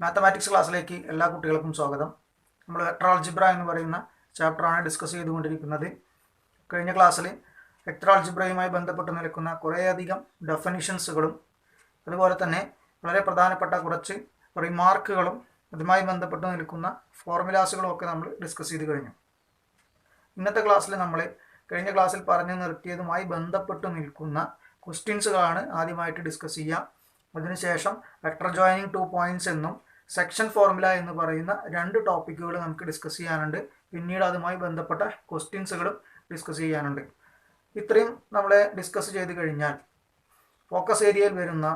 Mathematics ക്ലാസ്സിലേക്ക് എല്ലാ കുട്ടികൾക്കും സ്വാഗതം. നമ്മൾ വെക്ടർ ആൾജിബ്ര എന്ന് പറയുന്ന ചാപ്റ്ററാണ് ഡിസ്കസ് ചെയ്തുകൊണ്ടിരിക്കുന്നത്. കഴിഞ്ഞ ക്ലാസ്സിൽ വെക്ടർ ആൾജിബ്രയുമായി ബന്ധപ്പെട്ട് നിൽക്കുന്ന കുറേയധികം ഡെഫിനിഷൻസുകളും അതുപോലെ തന്നെ വളരെ പ്രധാനപ്പെട്ട കുറച്ച് റിമാർക്കുകളും അതുമായി ബന്ധപ്പെട്ട് നിൽക്കുന്ന ഫോർമുലാസുകളും ഒക്കെ നമ്മൾ ഡിസ്കസ് ചെയ്ത് കഴിഞ്ഞു. ഇന്നത്തെ ക്ലാസ്സിൽ നമ്മൾ കഴിഞ്ഞ ക്ലാസ്സിൽ പറഞ്ഞു നിർത്തിയതുമായി ബന്ധപ്പെട്ട് നിൽക്കുന്ന ക്വസ്റ്റ്യൻസുകളാണ് ആദ്യമായിട്ട് ഡിസ്കസ് ചെയ്യുക. അതിനുശേഷം വെക്ടർ ജോയിനിങ് 2 പോയിന്റ്സ് എന്നും സെക്ഷൻ ഫോർമുല എന്ന് പറയുന്ന രണ്ട് ടോപ്പിക്കുകൾ നമുക്ക് ഡിസ്കസ് ചെയ്യാനുണ്ട്. പിന്നീട് അതുമായി ബന്ധപ്പെട്ട ക്വസ്റ്റ്യൻസുകളും ഡിസ്കസ് ചെയ്യാനുണ്ട്. ഇത്രയും നമ്മളെ ഡിസ്കസ് ചെയ്ത് കഴിഞ്ഞാൽ ഫോക്കസ് ഏരിയയിൽ വരുന്ന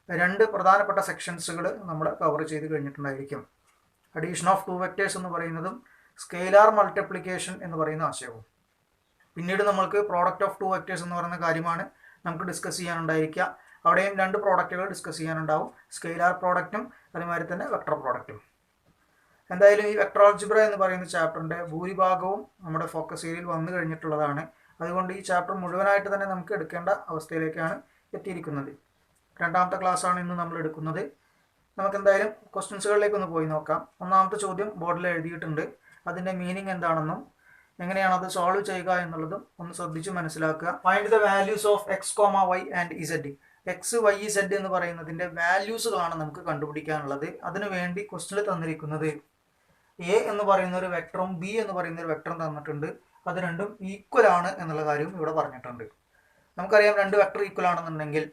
രണ്ട് പ്രധാനപ്പെട്ട സെക്ഷൻസുകൾ നമ്മൾ കവർ ചെയ്ത് കഴിഞ്ഞിട്ടുണ്ടായിരിക്കും. അഡീഷൻ ഓഫ് 2 വെക്ടേഴ്സ് എന്ന് പറയുന്നതും സ്കെയിലാർ മൾട്ടിപ്ലിക്കേഷൻ എന്ന് പറയുന്ന ആശയവും. പിന്നീട് നമ്മൾക്ക് പ്രോഡക്റ്റ് ഓഫ് 2 വെക്ടേഴ്സ് എന്ന് പറയുന്ന കാര്യമാണ് നമുക്ക് ഡിസ്കസ് ചെയ്യാനുണ്ടായിരിക്കുക. അവിടെയും രണ്ട് പ്രോഡക്റ്റുകൾ ഡിസ്കസ് ചെയ്യാനുണ്ടാവും, സ്കെയിലാർ പ്രോഡക്റ്റും അതുമാതിരി തന്നെ വെക്ടർ പ്രോഡക്റ്റും. എന്തായാലും ഈ വെക്ടർ ആൾജിബ്ര എന്ന് പറയുന്ന ചാപ്റ്ററിൻ്റെ ഭൂരിഭാഗവും നമ്മുടെ ഫോക്കസ് ഏരിയയിൽ വന്നു കഴിഞ്ഞിട്ടുള്ളതാണ്. അതുകൊണ്ട് ഈ ചാപ്റ്റർ മുഴുവനായിട്ട് തന്നെ നമുക്ക് എടുക്കേണ്ട അവസ്ഥയിലേക്കാണ് എത്തിയിരിക്കുന്നത്. രണ്ടാമത്തെ ക്ലാസ്സാണ് ഇന്ന് നമ്മൾ എടുക്കുന്നത്. നമുക്ക് എന്തായാലും ക്വസ്റ്റ്യൻസുകളിലേക്ക് ഒന്ന് പോയി നോക്കാം. ഒന്നാമത്തെ ചോദ്യം ബോർഡിൽ എഴുതിയിട്ടുണ്ട്. അതിൻ്റെ മീനിങ് എന്താണെന്നും എങ്ങനെയാണ് അത് സോൾവ് ചെയ്യുക എന്നുള്ളതും ഒന്ന് ശ്രദ്ധിച്ച് മനസ്സിലാക്കുക. Find the values of x, y and z. X, y, z എന്ന് പറയുന്നതിൻ്റെ വാല്യൂസുകളാണ് നമുക്ക് കണ്ടുപിടിക്കാനുള്ളത്. അതിനു വേണ്ടി ക്വസ്റ്റ്യനിൽ തന്നിരിക്കുന്നത് എ എന്ന് പറയുന്ന ഒരു വെക്ടറും ബി എന്ന് പറയുന്ന ഒരു വെക്ടറും തന്നിട്ടുണ്ട്. അത് രണ്ടും ഈക്വൽ ആണ് എന്നുള്ള കാര്യവും ഇവിടെ പറഞ്ഞിട്ടുണ്ട്. നമുക്കറിയാം, രണ്ട് വെക്ടർ ഈക്വൽ ആണെന്നുണ്ടെങ്കിൽ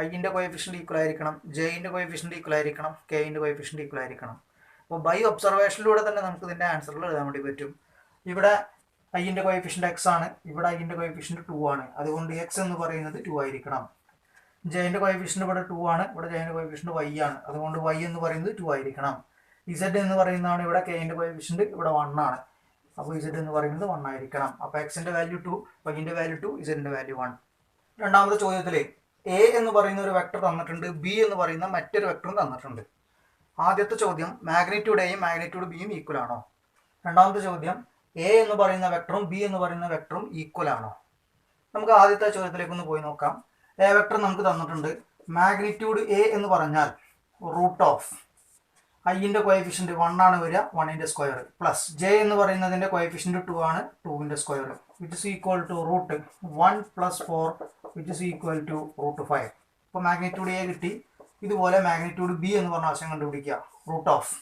ഐൻ്റെ കോഎഫിഷ്യൻ്റ് ഈക്വൽ ആയിരിക്കണം, ജെയിൻ്റെ കോഎഫിഷ്യൻ്റ് ഈക്വൽ ആയിരിക്കണം, കെയിൻ്റെ കോഎഫിഷ്യൻ്റ് ഈക്വൽ ആയിരിക്കണം. അപ്പോൾ ബൈ ഒബ്സർവേഷനിലൂടെ തന്നെ നമുക്ക് ഇതിൻ്റെ ആൻസറുകൾ എഴുതാൻ വേണ്ടി പറ്റും. ഇവിടെ ഐൻ്റെ കോഎഫിഷ്യൻ്റ് എക്സ് ആണ്, ഇവിടെ ഐൻ്റെ കോഎഫിഷ്യൻ്റ് 2 ആണ്. അതുകൊണ്ട് എക്സ് എന്ന് പറയുന്നത് 2 ആയിരിക്കണം. ജെയിൻ്റെ കോഎഫിഷ്യൻ്റ് ഇവിടെ 2 ആണ്, ഇവിടെ ജെയിൻ്റെ കോഎഫിഷ്യൻ്റ് വൈ ആണ്. അതുകൊണ്ട് വൈ എന്ന് പറയുന്നത് 2 ആയിരിക്കണം. ഇസഡ് എന്ന് പറയുന്നതാണ് ഇവിടെ കെയിൻ്റെ കോഎഫിഷ്യൻ്റ് ഇവിടെ 1 ആണ്. അപ്പോൾ ഇസഡ് എന്ന് പറയുന്നത് 1 ആയിരിക്കണം. അപ്പോൾ എക്സിൻ്റെ വാല്യൂ 2, വൈൻ്റെ വാല്യൂ 2, ഇസഡിൻ്റെ വാല്യൂ 1. രണ്ടാമത്തെ ചോദ്യത്തിൽ എ എന്ന് പറയുന്ന ഒരു വെക്ടർ തന്നിട്ടുണ്ട്, ബി എന്ന് പറയുന്ന മറ്റൊരു വെക്ടറും തന്നിട്ടുണ്ട്. ആദ്യത്തെ ചോദ്യം മാഗ്നിറ്റ്യൂഡ് എയും മാഗ്നിറ്റ്യൂഡ് ബിയും ഈക്വൽ ആണോ? രണ്ടാമത്തെ ചോദ്യം എ എന്ന് പറയുന്ന വെക്ടറും ബി എന്ന് പറയുന്ന വെക്ടറും ഈക്വൽ ആണോ? നമുക്ക് ആദ്യത്തെ ചോദ്യത്തിലേക്ക് ഒന്ന് പോയി നോക്കാം. എ വെക്ടർ നമുക്ക് തന്നിട്ടുണ്ട്. മാഗ്നിറ്റ്യൂഡ് എ എന്ന് പറഞ്ഞാൽ റൂട്ട് ഓഫ് ഐൻ്റെ കോഎഫിഷ്യൻ്റ് 1 ആണ് വരിക, 1ൻ്റെ സ്ക്വയർ, പ്ലസ് ജെ എന്ന് പറയുന്നതിൻ്റെ കോഎഫിഷ്യൻ്റ് 2 ആണ്, 2ൻ്റെ square, which is equal to root 1 + 4 which is equal to root 5. ഇപ്പോൾ മാഗ്നിറ്റ്യൂഡ് എ കിട്ടി. ഇതുപോലെ മാഗ്നിറ്റ്യൂഡ് ബി എന്ന് പറഞ്ഞ ആശയം കണ്ടുപിടിക്കുക. റൂട്ട് ഓഫ്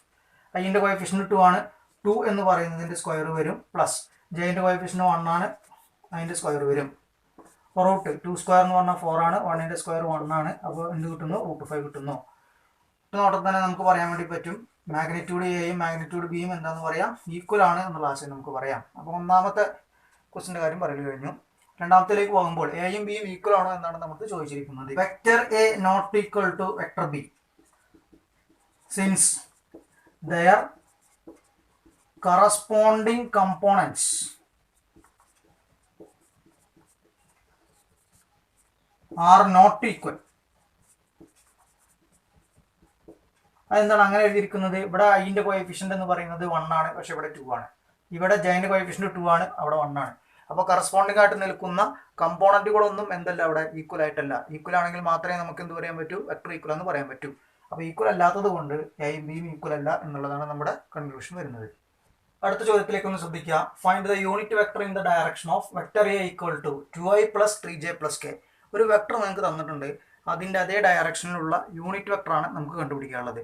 ഐൻ്റെ കോഎഫിഷ്യൻ്റ് 2 ആണ്, 2 എന്ന് പറയുന്നതിൻ്റെ സ്ക്വയർ വരും, പ്ലസ് ജെയിൻ്റെ കോഎഫിഷ്യൻ്റ് 1 ആണ്, അതിൻ്റെ സ്ക്വയർ വരും, റൂട്ട് 2 സ്ക്വയർ എന്ന് പറഞ്ഞാൽ 4 ആണ്, 1ൻ്റെ സ്ക്വയർ 1 ആണ്. അപ്പോൾ എന്ത് കിട്ടുന്നു? റൂട്ട് 5 കിട്ടുന്നു. നോട്ടത്തിൽ തന്നെ നമുക്ക് പറയാൻ വേണ്ടി പറ്റും മാഗ്നിറ്റ്യൂഡ് എയും മാഗ്നിറ്റ്യൂഡ് ബിയും എന്താണെന്ന് പറയാം, ഈക്വൽ ആണ് എന്നുള്ള ആശയം നമുക്ക് പറയാം. അപ്പോൾ ഒന്നാമത്തെ ക്വസ്റ്റിൻ്റെ കാര്യം പറഞ്ഞു കഴിഞ്ഞു. രണ്ടാമത്തിലേക്ക് പോകുമ്പോൾ എയും ബിയും ഈക്വൽ ആണോ എന്നാണ് നമുക്ക് ചോദിച്ചിരിക്കുന്നത്. Vector a not equal to vector b since their corresponding components are not equal. അതെന്താണ് അങ്ങനെ എഴുതിയിരിക്കുന്നത്? ഇവിടെ ഐൻ്റെ കോഎഫിഷ്യൻ്റ് എന്ന് പറയുന്നത് 1 ആണ്, പക്ഷെ ഇവിടെ 2 ആണ്. ഇവിടെ ജെയിൻ്റെ കോഎഫിഷ്യൻ്റ് 2 ആണ്, അവിടെ 1 ആണ്. അപ്പോൾ കറസ്പോണ്ടിങ് ആയിട്ട് നിൽക്കുന്ന കമ്പോണൻറ്റുകളൊന്നും എന്തല്ല, അവിടെ ഈക്വൽ ആയിട്ടല്ല. ഈക്വൽ ആണെങ്കിൽ മാത്രമേ നമുക്ക് എന്ത് പറയാൻ പറ്റൂ? വെക്ടർ ഈക്വൽ എന്ന് പറയാൻ പറ്റൂ. അപ്പോൾ ഈക്വൽ അല്ലാത്തത് കൊണ്ട് എയും ബിയും ഈക്വൽ അല്ല എന്നുള്ളതാണ് നമ്മുടെ കൺക്ലൂഷൻ വരുന്നത്. അടുത്ത ചോദ്യത്തിലേക്ക് ഒന്ന് ശ്രദ്ധിക്കുക. Find the unit vector in the direction of vector a equal to 2i + 3j + k. ഒരു വെക്ടർ നിങ്ങൾക്ക് തന്നിട്ടുണ്ട്, അതിൻ്റെ അതേ ഡയറക്ഷനിലുള്ള യൂണിറ്റ് വെക്ടറാണ് നമുക്ക് കണ്ടുപിടിക്കാനുള്ളത്.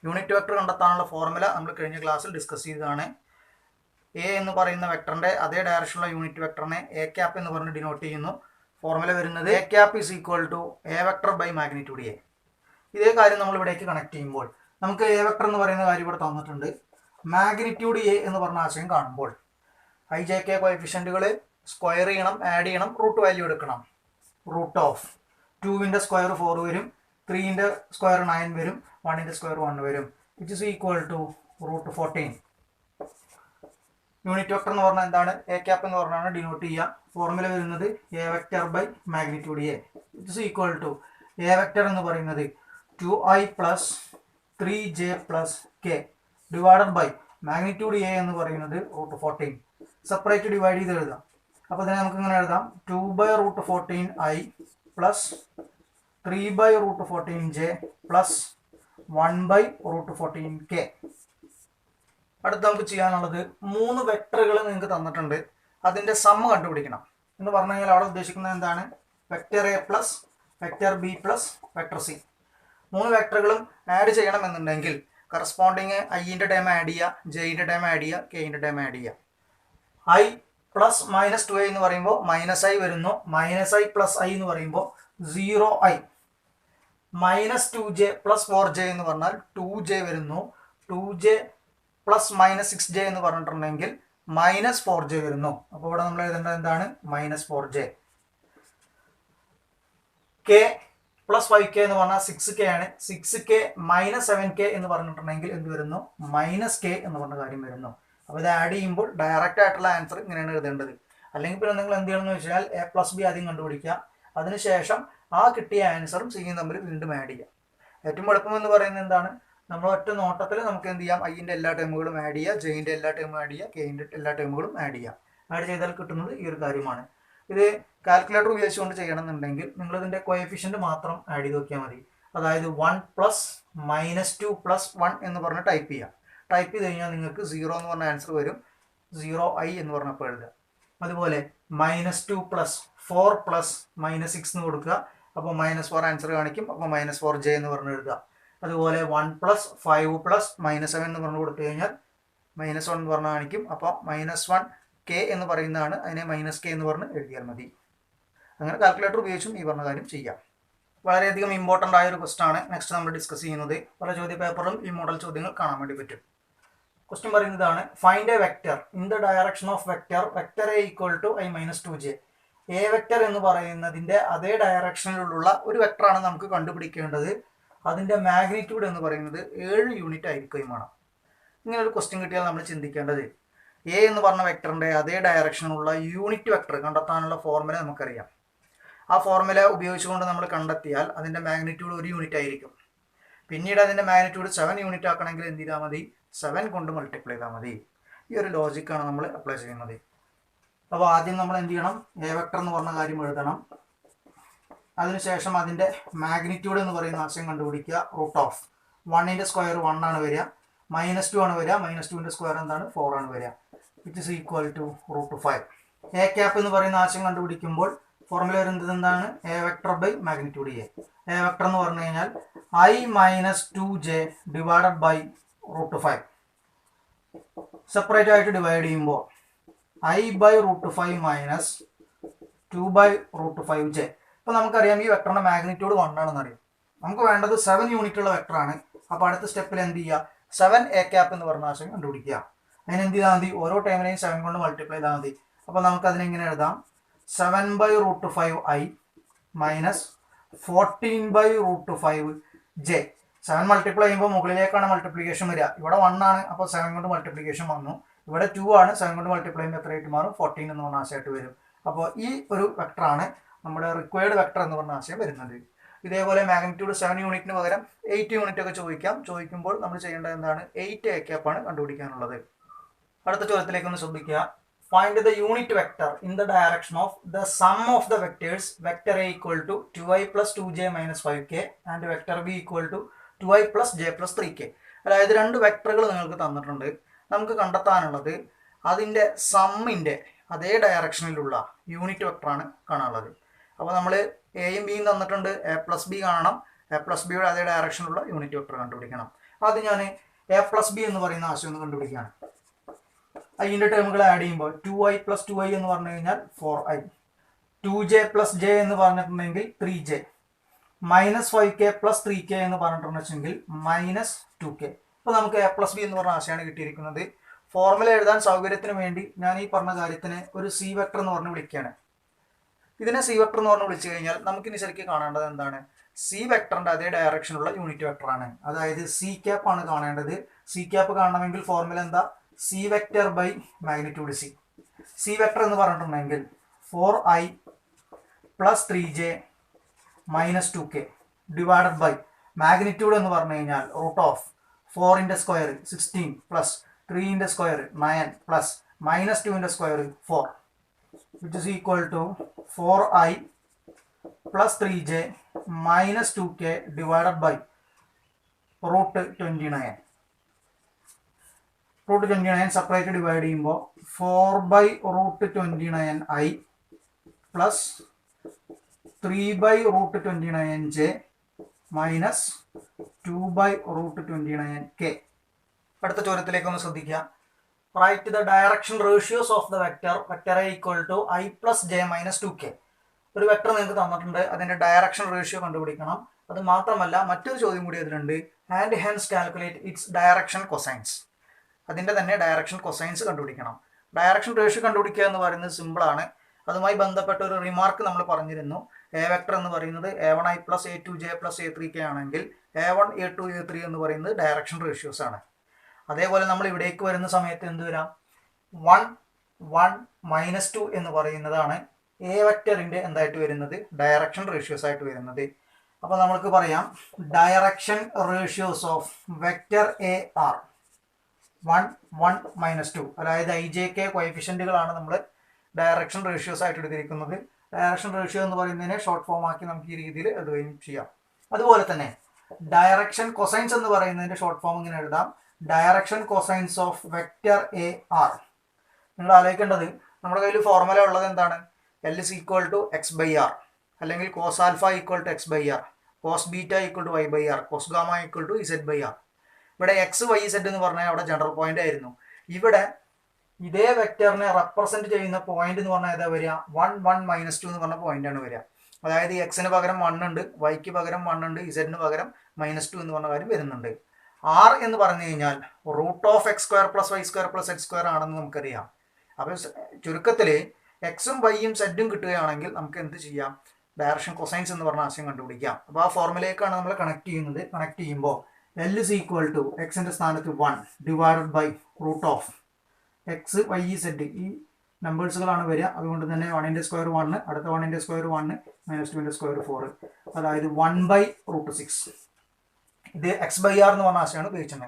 യൂണിറ്റ് വെക്ടർ കണ്ടെത്താനുള്ള ഫോർമുല നമ്മൾ കഴിഞ്ഞ ക്ലാസ്സിൽ ഡിസ്കസ് ചെയ്തതാണ്. എ എന്ന് പറയുന്ന വെക്ടറിൻ്റെ അതേ ഡയറക്ഷനിലുള്ള യൂണിറ്റ് വെക്ടറിനെ എ ക്യാപ്പ് എന്ന് പറഞ്ഞ് ഡിനോട്ട് ചെയ്യുന്നു. ഫോർമുല വരുന്നത് a cap is equal to a vector by magnitude a. ഇതേ കാര്യം നമ്മൾ ഇവിടേക്ക് കണക്ട് ചെയ്യുമ്പോൾ നമുക്ക് എ വെക്ടർ എന്ന് പറയുന്ന കാര്യം ഇവിടെ തന്നിട്ടുണ്ട്. മാഗ്നിറ്റ്യൂഡ് എ എന്ന് പറഞ്ഞ ആശയം കാണുമ്പോൾ ഐ ജെ കെ കോഎഫിഷ്യൻറ്റുകൾ സ്ക്വയർ ചെയ്യണം, ആഡ് ചെയ്യണം, റൂട്ട് വാല്യൂ എടുക്കണം. റൂട്ട് ഓഫ് 2ൻ്റെ സ്ക്വയർ 4 വരും, 3ൻ്റെ സ്ക്വയർ 9 വരും, 1ൻ്റെ സ്ക്വയർ 1 വരും, which is equal to root 14. Unit vector എന്ന് പറഞ്ഞാൽ എന്താണ്? എ ക്യാപ്പ് എന്ന് പറഞ്ഞാണ് ഡിനോട്ട് ചെയ്യുക. ഫോർമുല വരുന്നത് a vector by magnitude a, which is equal to a vector എന്ന് പറയുന്നത് 2i + 3j + k divided by magnitude a എന്ന് പറയുന്നത് റൂട്ട് 14. സെപ്പറേറ്റ് ഡിവൈഡ് ചെയ്ത് എഴുതാം. അപ്പോൾ ഇതിനെ നമുക്ക് ഇങ്ങനെ എഴുതാം, 2/√14i + 3/√14j + 1/√14k. അടുത്ത് നമുക്ക് ചെയ്യാനുള്ളത് 3 വെക്ടറുകൾ നിങ്ങൾക്ക് തന്നിട്ടുണ്ട്, അതിൻ്റെ സമ്മ് കണ്ടുപിടിക്കണം എന്ന് പറഞ്ഞു കഴിഞ്ഞാൽ അവിടെ ഉദ്ദേശിക്കുന്നത് എന്താണ്? Vector A plus vector B plus vector C. 3 വെക്ടറുകളും ആഡ് ചെയ്യണമെന്നുണ്ടെങ്കിൽ കറസ്പോണ്ടിങ് ഐൻ്റെ ടൈം ആഡ് ചെയ്യുക, ജെയിൻ്റെ ടൈം ആഡ് ചെയ്യുക, കെയിൻ്റെ ടൈം ആഡ് ചെയ്യുക. ഐ പ്ലസ് -2i എന്ന് പറയുമ്പോൾ -i വരുന്നു, -i പ്ലസ് i എന്ന് പറയുമ്പോൾ 0i. -2j പ്ലസ് 4j എന്ന് പറഞ്ഞാൽ 2j വരുന്നു, 2j പ്ലസ് -6j എന്ന് പറഞ്ഞിട്ടുണ്ടെങ്കിൽ -4j വരുന്നു. അപ്പോൾ ഇവിടെ നമ്മൾ എഴുതേണ്ടത് എന്താണ്? -4j. k പ്ലസ് 5k എന്ന് പറഞ്ഞാൽ 6k ആണ്, 6k -7k എന്ന് പറഞ്ഞിട്ടുണ്ടെങ്കിൽ എന്ത് വരുന്നു? -k എന്ന് പറഞ്ഞ കാര്യം വരുന്നു. അപ്പോൾ ഇത് ആഡ് ചെയ്യുമ്പോൾ ഡയറക്റ്റ് ആയിട്ടുള്ള ആൻസർ ഇങ്ങനെയാണ് എഴുതേണ്ടത്. അല്ലെങ്കിൽ പിന്നെ നിങ്ങൾ എന്ത് ചെയ്യണമെന്ന് വെച്ചാൽ a പ്ലസ് ബി ആദ്യം കണ്ടുപിടിക്കുക, അതിനുശേഷം ആ കിട്ടിയ ആൻസറും സിയും തമ്മിൽ വീണ്ടും ആഡ് ചെയ്യുക. ഏറ്റവും എളുപ്പം എന്ന് പറയുന്നത് എന്താണ്? നമ്മൾ ഒറ്റ നോട്ടത്തിൽ നമുക്ക് എന്ത് ചെയ്യാം? ഐൻ്റെ എല്ലാ ടേമുകളും ആഡ് ചെയ്യുക, ജെയിൻ്റെ എല്ലാ ടേമും ആഡ് ചെയ്യുക, കെയിൻ്റെ എല്ലാ ടേമുകളും ആഡ് ചെയ്യുക. ആഡ് ചെയ്താൽ കിട്ടുന്നത് ഈ ഒരു കാര്യമാണ്. ഇത് കാൽക്കുലേറ്റർ ഉപയോഗിച്ചുകൊണ്ട് ചെയ്യണമെന്നുണ്ടെങ്കിൽ നിങ്ങളിതിൻ്റെ കോഎഫിഷ്യൻറ്റ് മാത്രം ആഡ് ചെയ്ത് നോക്കിയാൽ മതി. അതായത് 1 പ്ലസ് -2 പ്ലസ് 1 എന്ന് പറഞ്ഞ് ടൈപ്പ് ചെയ്യുക. ടൈപ്പ് ചെയ്ത് കഴിഞ്ഞാൽ നിങ്ങൾക്ക് 0 എന്ന് പറഞ്ഞ ആൻസർ വരും, 0i എന്ന് പറഞ്ഞപ്പോൾ എഴുതുക. അതുപോലെ -2 പ്ലസ് 4 പ്ലസ് -6 എന്ന് കൊടുക്കുക, അപ്പോൾ -4 ആൻസർ കാണിക്കും, അപ്പോൾ -4j എന്ന് പറഞ്ഞ് എഴുതുക. അതുപോലെ 1 പ്ലസ് 5 പ്ലസ് -7 എന്ന് പറഞ്ഞു കൊടുത്തു കഴിഞ്ഞാൽ -1 എന്ന് പറഞ്ഞ് കാണിക്കും, അപ്പോൾ -1k എന്ന് പറയുന്നതാണ്, അതിനെ -k എന്ന് പറഞ്ഞ് എഴുതിയാൽ മതി. അങ്ങനെ കാൽക്കുലേറ്റർ ഉപയോഗിച്ചും ഈ പറഞ്ഞ കാര്യം ചെയ്യാം. വളരെയധികം ഇമ്പോർട്ടൻ്റ് ആയ ഒരു ക്വസ്റ്റൻ ആണ് നെക്സ്റ്റ് നമ്മൾ ഡിസ്കസ് ചെയ്യുന്നത്. പല ചോദ്യ പേപ്പറിലും ഈ മോഡൽ ചോദ്യങ്ങൾ കാണാൻ വേണ്ടി പറ്റും. ക്വസ്റ്റ്യൻ പറയുന്നതാണ് find a vector in the direction of vector a equal to i - 2j. A vector എന്ന് പറയുന്നതിൻ്റെ അതേ ഡയറക്ഷനിലുള്ള ഒരു വെക്ടറാണ് നമുക്ക് കണ്ടുപിടിക്കേണ്ടത്. അതിൻ്റെ മാഗ്നിറ്റ്യൂഡ് എന്ന് പറയുന്നത് 7 യൂണിറ്റ് ആയിരിക്കുകയും വേണം. ഇങ്ങനെ ഒരു ക്വസ്റ്റ്യൻ കിട്ടിയാൽ നമ്മൾ ചിന്തിക്കേണ്ടത് എ എന്ന് പറഞ്ഞ വെക്ടറിൻ്റെ അതേ ഡയറക്ഷനുള്ള യൂണിറ്റ് വെക്ടർ കണ്ടെത്താനുള്ള ഫോർമുല നമുക്കറിയാം. ആ ഫോർമുല ഉപയോഗിച്ചുകൊണ്ട് നമ്മൾ കണ്ടെത്തിയാൽ അതിൻ്റെ മാഗ്നിറ്റ്യൂഡ് 1 യൂണിറ്റ് ആയിരിക്കും. പിന്നീട് അതിൻ്റെ മാഗ്നിറ്റ്യൂഡ് 7 യൂണിറ്റ് ആക്കണമെങ്കിൽ എന്ത് ചെയ്താൽ മതി? 7 കൊണ്ട് മൾട്ടിപ്ലൈ ചെയ്താൽ മതി. ഈ ഒരു ലോജിക്കാണ് നമ്മൾ അപ്ലൈ ചെയ്യുന്നത്. അപ്പോൾ ആദ്യം നമ്മൾ എന്ത് ചെയ്യണം? എ വെക്ടർ എന്ന് പറഞ്ഞ കാര്യം എഴുതണം. അതിനുശേഷം അതിൻ്റെ മാഗ്നിറ്റ്യൂഡ് എന്ന് പറയുന്ന ആശയം കണ്ടുപിടിക്കുക. √1ൻ്റെ സ്ക്വയർ 1 ആണ് വരിക, -2 ആണ് വരിക, -2ൻ്റെ സ്ക്വയർ എന്താണ്? 4 ആണ് വരിക, which is equal to √5. A cap എന്ന് പറയുന്ന ആശയം കണ്ടുപിടിക്കുമ്പോൾ ഫോർമുല വരുന്നത് എന്താണ്? A vector by magnitude a. A vector എന്ന് പറഞ്ഞു കഴിഞ്ഞാൽ i - 2j divided by √5. Separate ആയിട്ട് ഡിവൈഡ് ചെയ്യുമ്പോൾ i/√5 മൈനസ് 2/√5j. ഇപ്പോൾ നമുക്കറിയാം ഈ വെക്ടറിൻ്റെ മാഗ്നിറ്റ്യൂഡ് 1 ആണെന്ന് അറിയാം. നമുക്ക് വേണ്ടത് 7 യൂണിറ്റ് ഉള്ള വെക്ടറാണ്. അപ്പോൾ അടുത്ത സ്റ്റെപ്പിൽ എന്ത് ചെയ്യുക? 7 എ ക്യാപ്പ് എന്ന് പറഞ്ഞ ആശയം കണ്ടുപിടിക്കുക. അതിന് എന്ത് ചെയ്താൽ മതി? ഓരോ ടൈമിനെയും 7 കൊണ്ട് മൾട്ടിപ്ലൈ ചെയ്താൽ മതി. അപ്പോൾ നമുക്ക് അതിനെങ്ങനെ എഴുതാം? 7/√5i minus 14/√5j. 7 മൾട്ടിപ്ലൈ ചെയ്യുമ്പോൾ മുകളിലേക്കാണ് മൾട്ടിപ്ലിക്കേഷൻ വരിക. ഇവിടെ 1 ആണ്, അപ്പോൾ 7 കൊണ്ട് മൾട്ടിപ്ലിക്കേഷൻ വന്നു. ഇവിടെ 2 ആണ്, 7 കൊണ്ട് മൾട്ടിപ്ലൈ ചെയ്യുമ്പോൾ എത്രയായിട്ട് മാറും? 14 എന്ന് പറഞ്ഞ ആശയമായിട്ട് വരും. അപ്പോൾ ഈ ഒരു വെക്ടറാണ് നമ്മുടെ റിക്വയർഡ് വെക്ടർ എന്ന് പറഞ്ഞ ആശയം വരുന്നത്. ഇതേപോലെ മാഗ്നിറ്റ്യൂഡ് 7 യൂണിറ്റിന് പകരം 8 യൂണിറ്റ് ഒക്കെ ചോദിക്കുമ്പോൾ നമ്മൾ ചെയ്യേണ്ടത് എന്താണ്? 8 എ ക്യാപ്പാണ് കണ്ടുപിടിക്കാനുള്ളത്. അടുത്ത ചോദ്യത്തിലേക്ക് ഒന്ന് ശ്രദ്ധിക്കുക. Find the unit vector in the direction of the sum of the vectors vector a equal to 2i plus 2j minus 5k and vector b equal to 2i plus j plus 3k. അതായത് 2 വെക്ടറുകൾ നിങ്ങൾക്ക് തന്നിട്ടുണ്ട്. നമുക്ക് കണ്ടെത്താനുള്ളത് അതിൻ്റെ സമ്മിൻ്റെ അതേ ഡയറക്ഷനിലുള്ള unit വെക്ടറാണ് കാണാനുള്ളത്. അപ്പോൾ നമ്മൾ എയും ബിയും തന്നിട്ടുണ്ട്, a പ്ലസ് ബി കാണണം, a പ്ലസ് ബിയുടെ അതേ ഡയറക്ഷനിലുള്ള യൂണിറ്റ് വെക്ടർ കണ്ടുപിടിക്കണം. അത് ഞാൻ a പ്ലസ് ബി എന്ന് പറയുന്ന ആശയം ഒന്ന് കണ്ടുപിടിക്കുകയാണ്. ഐൻ്റെ ടേമുകൾ ആഡ് ചെയ്യുമ്പോൾ 2i പ്ലസ് 2i എന്ന് പറഞ്ഞു കഴിഞ്ഞാൽ 4i, 2j പ്ലസ് j എന്ന് പറഞ്ഞിട്ടുണ്ടെങ്കിൽ 3j, -5k പ്ലസ് 3k എന്ന് പറഞ്ഞിട്ടുണ്ടെങ്കിൽ -2k. ഇപ്പോൾ നമുക്ക് a പ്ലസ് ബി എന്ന് പറഞ്ഞ ആശയമാണ് കിട്ടിയിരിക്കുന്നത്. ഫോർമുല എഴുതാൻ സൗകര്യത്തിന് വേണ്ടി ഞാൻ ഈ പറഞ്ഞ കാര്യത്തിന് ഒരു സി വെക്ടർ എന്ന് പറഞ്ഞ് വിളിക്കുകയാണ്. ഇതിനെ സി വെക്ടർ എന്ന് പറഞ്ഞ് വിളിച്ചു കഴിഞ്ഞാൽ നമുക്കിനി ശരിക്കും കാണേണ്ടത് എന്താണ്? സി വെക്ടറിൻ്റെ അതേ ഡയറക്ഷനുള്ള യൂണിറ്റ് വെക്ടറാണ്. അതായത് സി ക്യാപ്പ് ആണ് കാണേണ്ടത്. സി ക്യാപ്പ് കാണണമെങ്കിൽ ഫോർമുല എന്താ? C vector by magnitude C. C vector എന്ന് പറഞ്ഞിട്ടുണ്ടെങ്കിൽ 4i plus 3j minus 2k divided by magnitude എന്ന് പറഞ്ഞു കഴിഞ്ഞാൽ √4ൻ്റെ സ്ക്വയർ 16 പ്ലസ് 3ൻ്റെ സ്ക്വയർ 9 പ്ലസ് -2ൻ്റെ square 4, which is equal to 4i plus 3j minus 2k divided by root 29. Root 29 separate divide ചെയ്യുമ്പോൾ 4/√29i plus 3/√29j minus 2/√29k. അടുത്ത ചോദ്യത്തിലേക്ക് ഒന്ന് ശ്രദ്ധിക്കുക. Write the direction ratios of the vector vector a equal to i plus j minus 2k. ഒരു vector നിങ്ങൾക്ക് തന്നിട്ടുണ്ട്, അതിന്റെ direction ratio കണ്ടുപിടിക്കണം. അത് മാത്രമല്ല മറ്റൊരു ചോദ്യം കൂടി അതിലുണ്ട്, and hence calculate it's direction cosines. അതിന്റെ തന്നെ ഡയറക്ഷൻ കൊസൈൻസ് കണ്ടുപിടിക്കണം. ഡയറക്ഷൻ റേഷ്യോ കണ്ടുപിടിക്കുക എന്ന് പറയുന്നത് സിമ്പിളാണ്. അതുമായി ബന്ധപ്പെട്ട ഒരു റിമാർക്ക് നമ്മൾ പറഞ്ഞിരുന്നു. എ വെക്ടർ എന്ന് പറയുന്നത് a1i plus a2j plus a3k ആണെങ്കിൽ a1 a2 a3 എന്ന് പറയുന്നത് ഡയറക്ഷൻ റേഷ്യോസ് ആണ്. അതേപോലെ നമ്മൾ ഇവിടേക്ക് വരുന്ന സമയത്ത് എന്ത് വരാം, 1 1 -2 എന്ന് പറയുന്നതാണ് എ വെക്ടറിന്റെ എന്തായിട്ട് വരുന്നത്, ഡയറക്ഷൻ റേഷ്യോസ് ആയിട്ട് വരുന്നത്. അപ്പോൾ നമുക്ക് പറയാം direction ratios of vector a are 1 1 -2. അതായത് ij k കോഎഫിഷ്യന്റുകളാണ് നമ്മൾ ഡയറക്ഷൻ റേഷ്യോസ് ആയിട്ട് എടുത്തിരിക്കുന്നത്. ഡയറക്ഷൻ റേഷ്യോ എന്ന് പറയുന്നതിനെ ഷോർട്ട് ഫോം ആക്കി നമുക്ക് ഈ രീതിയിൽ എഴുതുകയും ചെയ്യാം. അതുപോലെ തന്നെ ഡയറക്ഷൻ കൊസൈൻസ് എന്ന് പറയുന്നതിന്റെ ഷോർട്ട് ഫോം ഇങ്ങനെ എഴുതാം, direction cosines of vector a are. നിങ്ങൾ ആലോചിക്കേണ്ടത്, നമ്മുടെ കയ്യിൽ ഫോർമുല ഉള്ളത് എന്താണ്, L is equal to x/r, അല്ലെങ്കിൽ cos alpha equal to x/r, cos beta equal to y/r, cos gamma equal to z/r. ഇവിടെ x y z എന്ന് പറഞ്ഞാൽ അവിടെ ജനറൽ പോയിന്റ് ആയിരുന്നു. ഇവിടെ ഇതേ വെക്ടറിനെ റെപ്രസെന്റ് ചെയ്യുന്ന പോയിന്റ് എന്ന് പറഞ്ഞാൽ ഏതാ വരിക, 1 1 -2 എന്ന് പറഞ്ഞ പോയിന്റ് ആണ് വരിക. അതായത് എക്സിന് പകരം 1 ഉണ്ട്, വൈക്ക് പകരം 1 ഉണ്ട്, ഇസഡിന് പകരം -2 എന്ന് പറഞ്ഞ കാര്യം വരുന്നുണ്ട്. ആർ എന്ന് പറഞ്ഞു കഴിഞ്ഞാൽ root of x² plus y² plus z² ആണെന്ന് നമുക്കറിയാം. അപ്പോൾ ചുരുക്കത്തിൽ എക്സും വൈയും സെഡും കിട്ടുകയാണെങ്കിൽ നമുക്ക് എന്ത് ചെയ്യാം, ഡയറക്ഷൻ കൊസൈൻസ് എന്ന് പറഞ്ഞ ആശയം കണ്ടുപിടിക്കാം. അപ്പോൾ ആ ഫോർമുലയിലേക്കാണ് നമ്മൾ കണക്ട് ചെയ്യുന്നത്. കണക്ട് ചെയ്യുമ്പോൾ L is equal to എക്സിന്റെ സ്ഥാനത്ത് 1 divided by root of x y z, ഈ നമ്പേഴ്സുകളാണ് വരിക. അതുകൊണ്ട് തന്നെ 1ന്റെ സ്ക്വയർ 1, അടുത്ത 1ന്റെ സ്ക്വയർ 1, -2ന്റെ സ്ക്വയർ 4, അതായത് 1/√6. ഇത് x/r എന്ന് പറഞ്ഞ ആശയമാണ് ഉപയോഗിച്ചത്.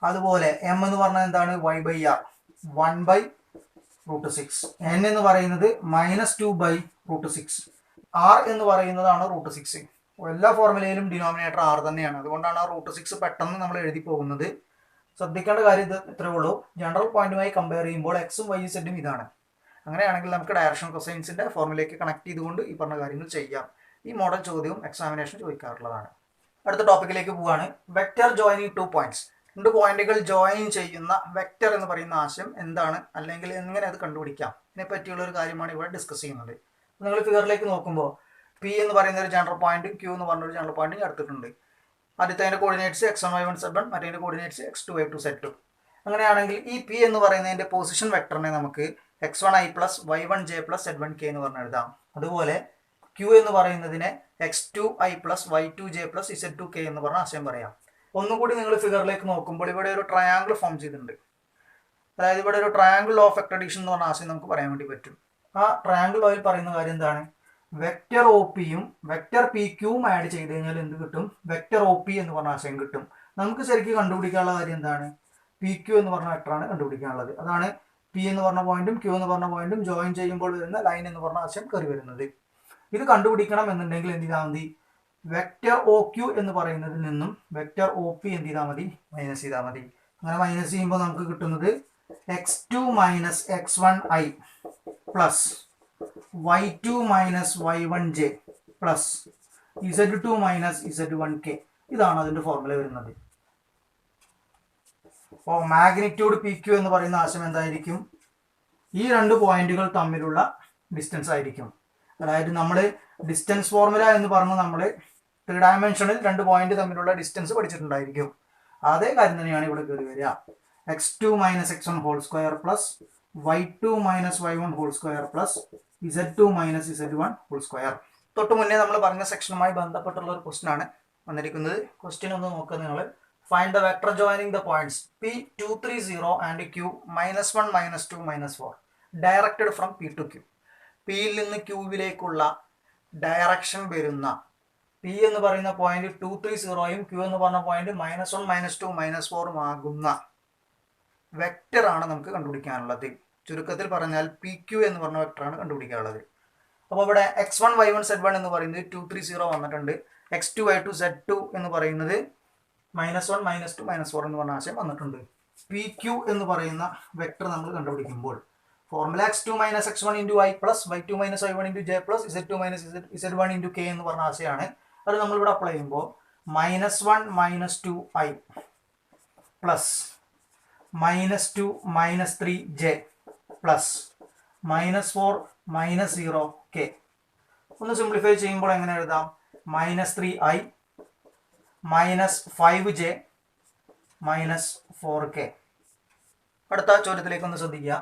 അതുപോലെ m എന്ന് പറഞ്ഞാൽ എന്താണ്, y/r 1/√6. n എന്ന് പറയുന്നത് -2/√6. r എന്ന് പറയുന്നതാണ് √6. എല്ലാ ഫോർമുലയിലും ഡിനോമിനേറ്റർ r തന്നെയാണ്. അതുകൊണ്ടാണ് ആ √6 പെട്ടെന്ന് നമ്മൾ എഴുതി പോകുന്നത്. ശ്രദ്ധിക്കേണ്ട കാര്യം ഇത് ഇത്രേ ഉള്ളൂ. ജനറൽ പോയിന്റുമായി കമ്പയർ ചെയ്യുമ്പോൾ എക്സും വൈ സെഡും ഇതാണ്. അങ്ങനെയാണെങ്കിൽ നമുക്ക് ഡയറക്ഷൻ കൊസൈൻസിന്റെ ഫോർമുലയ്ക്ക് കണക്ട് ചെയ്തുകൊണ്ട് ഈ പറഞ്ഞ കാര്യങ്ങൾ ചെയ്യാം. ഈ മോഡൽ ചോദ്യവും എക്സാമിനേഷൻ ചോദിക്കാറുള്ളതാണ്. അടുത്ത ടോപ്പിക്കിലേക്ക് പോവുകയാണ്. Vector joining 2 points. 2 പോയിന്റുകൾ ജോയിൻ ചെയ്യുന്ന വെക്ടർ എന്ന് പറയുന്ന ആശയം എന്താണ്, അല്ലെങ്കിൽ എങ്ങനെ അത് കണ്ടുപിടിക്കാം, ഇതിനെ പറ്റിയുള്ള ഒരു കാര്യമാണ് ഇവിടെ ഡിസ്കസ് ചെയ്യുന്നത്. നിങ്ങൾ ഫിഗറിലേക്ക് നോക്കുമ്പോൾ പി എന്ന് പറയുന്ന ഒരു ജനറൽ പോയിന്റും ക്യൂ എന്ന് പറഞ്ഞൊരു ജനറൽ പോയിന്റും എടുത്തിട്ടുണ്ട്. ആദ്യത്തെ കോർഡിനേറ്റ്സ് x1 y1 z1, മറ്റേ കോർഡിനേറ്റ്സ് x2 y2 z2. അങ്ങനെയാണെങ്കിൽ ഈ പി എന്ന് പറയുന്നതിന്റെ പൊസിഷൻ വെക്ടറിനെ നമുക്ക് x1i plus y1j plus z1k എന്ന് പറഞ്ഞ് എഴുതാം. അതുപോലെ ക്യൂ എന്ന് പറയുന്നതിനെ x2i plus y2j plus z2k എന്ന് പറഞ്ഞ ആശയം പറയാം. ഒന്നുകൂടി നിങ്ങൾ ഫിഗറിലേക്ക് നോക്കുമ്പോൾ ഇവിടെ ഒരു ട്രയാങ്കിൾ ഫോം ചെയ്തിട്ടുണ്ട്. അതായത് ഇവിടെ ഒരു ട്രയാങ്കിൾ ഓഫ് വെക്ടർ അഡീഷൻ എന്ന് പറഞ്ഞ ആശയം നമുക്ക് പറയാൻ വേണ്ടി പറ്റും. ആ ട്രയാങ്കിൾ ഓയിൽ പറയുന്ന കാര്യം എന്താണ്, വെക്ടർ ഒ പിയും വെക്ടർ പി ക്യൂവും ആഡ് ചെയ്ത് കഴിഞ്ഞാൽ എന്ത് കിട്ടും, വെക്ടർ ഒ പി എന്ന് പറഞ്ഞ ആശയം കിട്ടും. നമുക്ക് ശരിക്കും കണ്ടുപിടിക്കാനുള്ള കാര്യം എന്താണ്, പി ക്യൂ എന്ന് പറഞ്ഞ വെക്ടറാണ് കണ്ടുപിടിക്കാനുള്ളത്. അതാണ് പി എന്ന് പറഞ്ഞ പോയിന്റും ക്യൂ എന്ന് പറഞ്ഞ പോയിന്റും ജോയിൻ ചെയ്യുമ്പോൾ വരുന്ന ലൈൻ എന്ന് പറഞ്ഞ ആശയം കയറി വരുന്നത്. ഇത് കണ്ടുപിടിക്കണം എന്നുണ്ടെങ്കിൽ എന്ത് ചെയ്താൽ മതി, വെക്ടർ ഒ ക്യൂ എന്ന് പറയുന്നതിൽ നിന്നും വെക്ടർ ഒ പി എന്ത് ചെയ്താൽ മതി, മൈനസ് ചെയ്താൽ മതി. അങ്ങനെ മൈനസ് ചെയ്യുമ്പോൾ നമുക്ക് കിട്ടുന്നത് x2 minus x1i plus y2 minus y1j plus z2 minus z1k. ഇതാണ് അതിന്റെ ഫോർമുല വരുന്നത്. അപ്പോൾ മാഗ്നിറ്റ്യൂഡ് പി ക്യൂ എന്ന് പറയുന്ന ആശയം എന്തായിരിക്കും, ഈ 2 പോയിന്റുകൾ തമ്മിലുള്ള ഡിസ്റ്റൻസ് ആയിരിക്കും. അതായത് നമ്മൾ ഡിസ്റ്റൻസ് ഫോർമുല എന്ന് പറഞ്ഞ് നമ്മൾ 3 ഡയമെൻഷനിൽ 2 പോയിന്റ് തമ്മിലുള്ള ഡിസ്റ്റൻസ് പഠിച്ചിട്ടുണ്ടായിരിക്കും. അതേ കാര്യം തന്നെയാണ് ഇവിടെ കയറി വരിക. x2 minus x1 whole square plus y2 minus y1 whole square plus z2 minus z1 whole square. തൊട്ട് മുന്നേ നമ്മൾ പറഞ്ഞ സെക്ഷനുമായി ബന്ധപ്പെട്ടുള്ള ഒരു ക്വസ്റ്റ്യൻ ആണ് വന്നിരിക്കുന്നത്. ക്വസ്റ്റ്യൻ ഒന്ന് നോക്കുക നിങ്ങൾ. Find the vector joining the points P230 and Q -1 -2 -4 directed from P to Q. പിയിൽ നിന്ന് ക്യൂവിലേക്കുള്ള ഡയറക്ഷൻ വരുന്ന പി എന്ന് പറയുന്ന പോയിന്റ് 230യും ക്യൂ എന്ന് പറഞ്ഞ പോയിന്റ് -1 -2 -4 ആകുന്ന വെക്ടർ ആണ് നമുക്ക് കണ്ടുപിടിക്കാനുള്ളത്. ചുരുക്കത്തിൽ പറഞ്ഞാൽ പി ക്യൂ എന്ന് പറഞ്ഞ വെക്ടറാണ് കണ്ടുപിടിക്കാനുള്ളത്. അപ്പോൾ ഇവിടെ x1 y1 z1 എന്ന് പറയുന്നത് 230 വന്നിട്ടുണ്ട്. x2 y2 z2 എന്ന് പറയുന്നത് -1 -2 -4 എന്ന് പറഞ്ഞ ആശയം വന്നിട്ടുണ്ട്. പി ക്യു എന്ന് പറയുന്ന വെക്ടർ നമ്മൾ കണ്ടുപിടിക്കുമ്പോൾ formula x2 - x1 × i plus y2 - y1 × j plus z2 - z1 × k എന്ന് പറഞ്ഞ ആശയമാണ്. അത് നമ്മളിവിടെ അപ്ലൈ ചെയ്യുമ്പോൾ -1 - 2i plus -2 - 3j plus -4 - 0k. ഒന്ന് സിംപ്ലിഫൈ ചെയ്യുമ്പോൾ എങ്ങനെ എഴുതാം? -3i -5j -4k. അടുത്ത ചോദ്യത്തിലേക്ക് ഒന്ന് ശ്രദ്ധിക്കുക.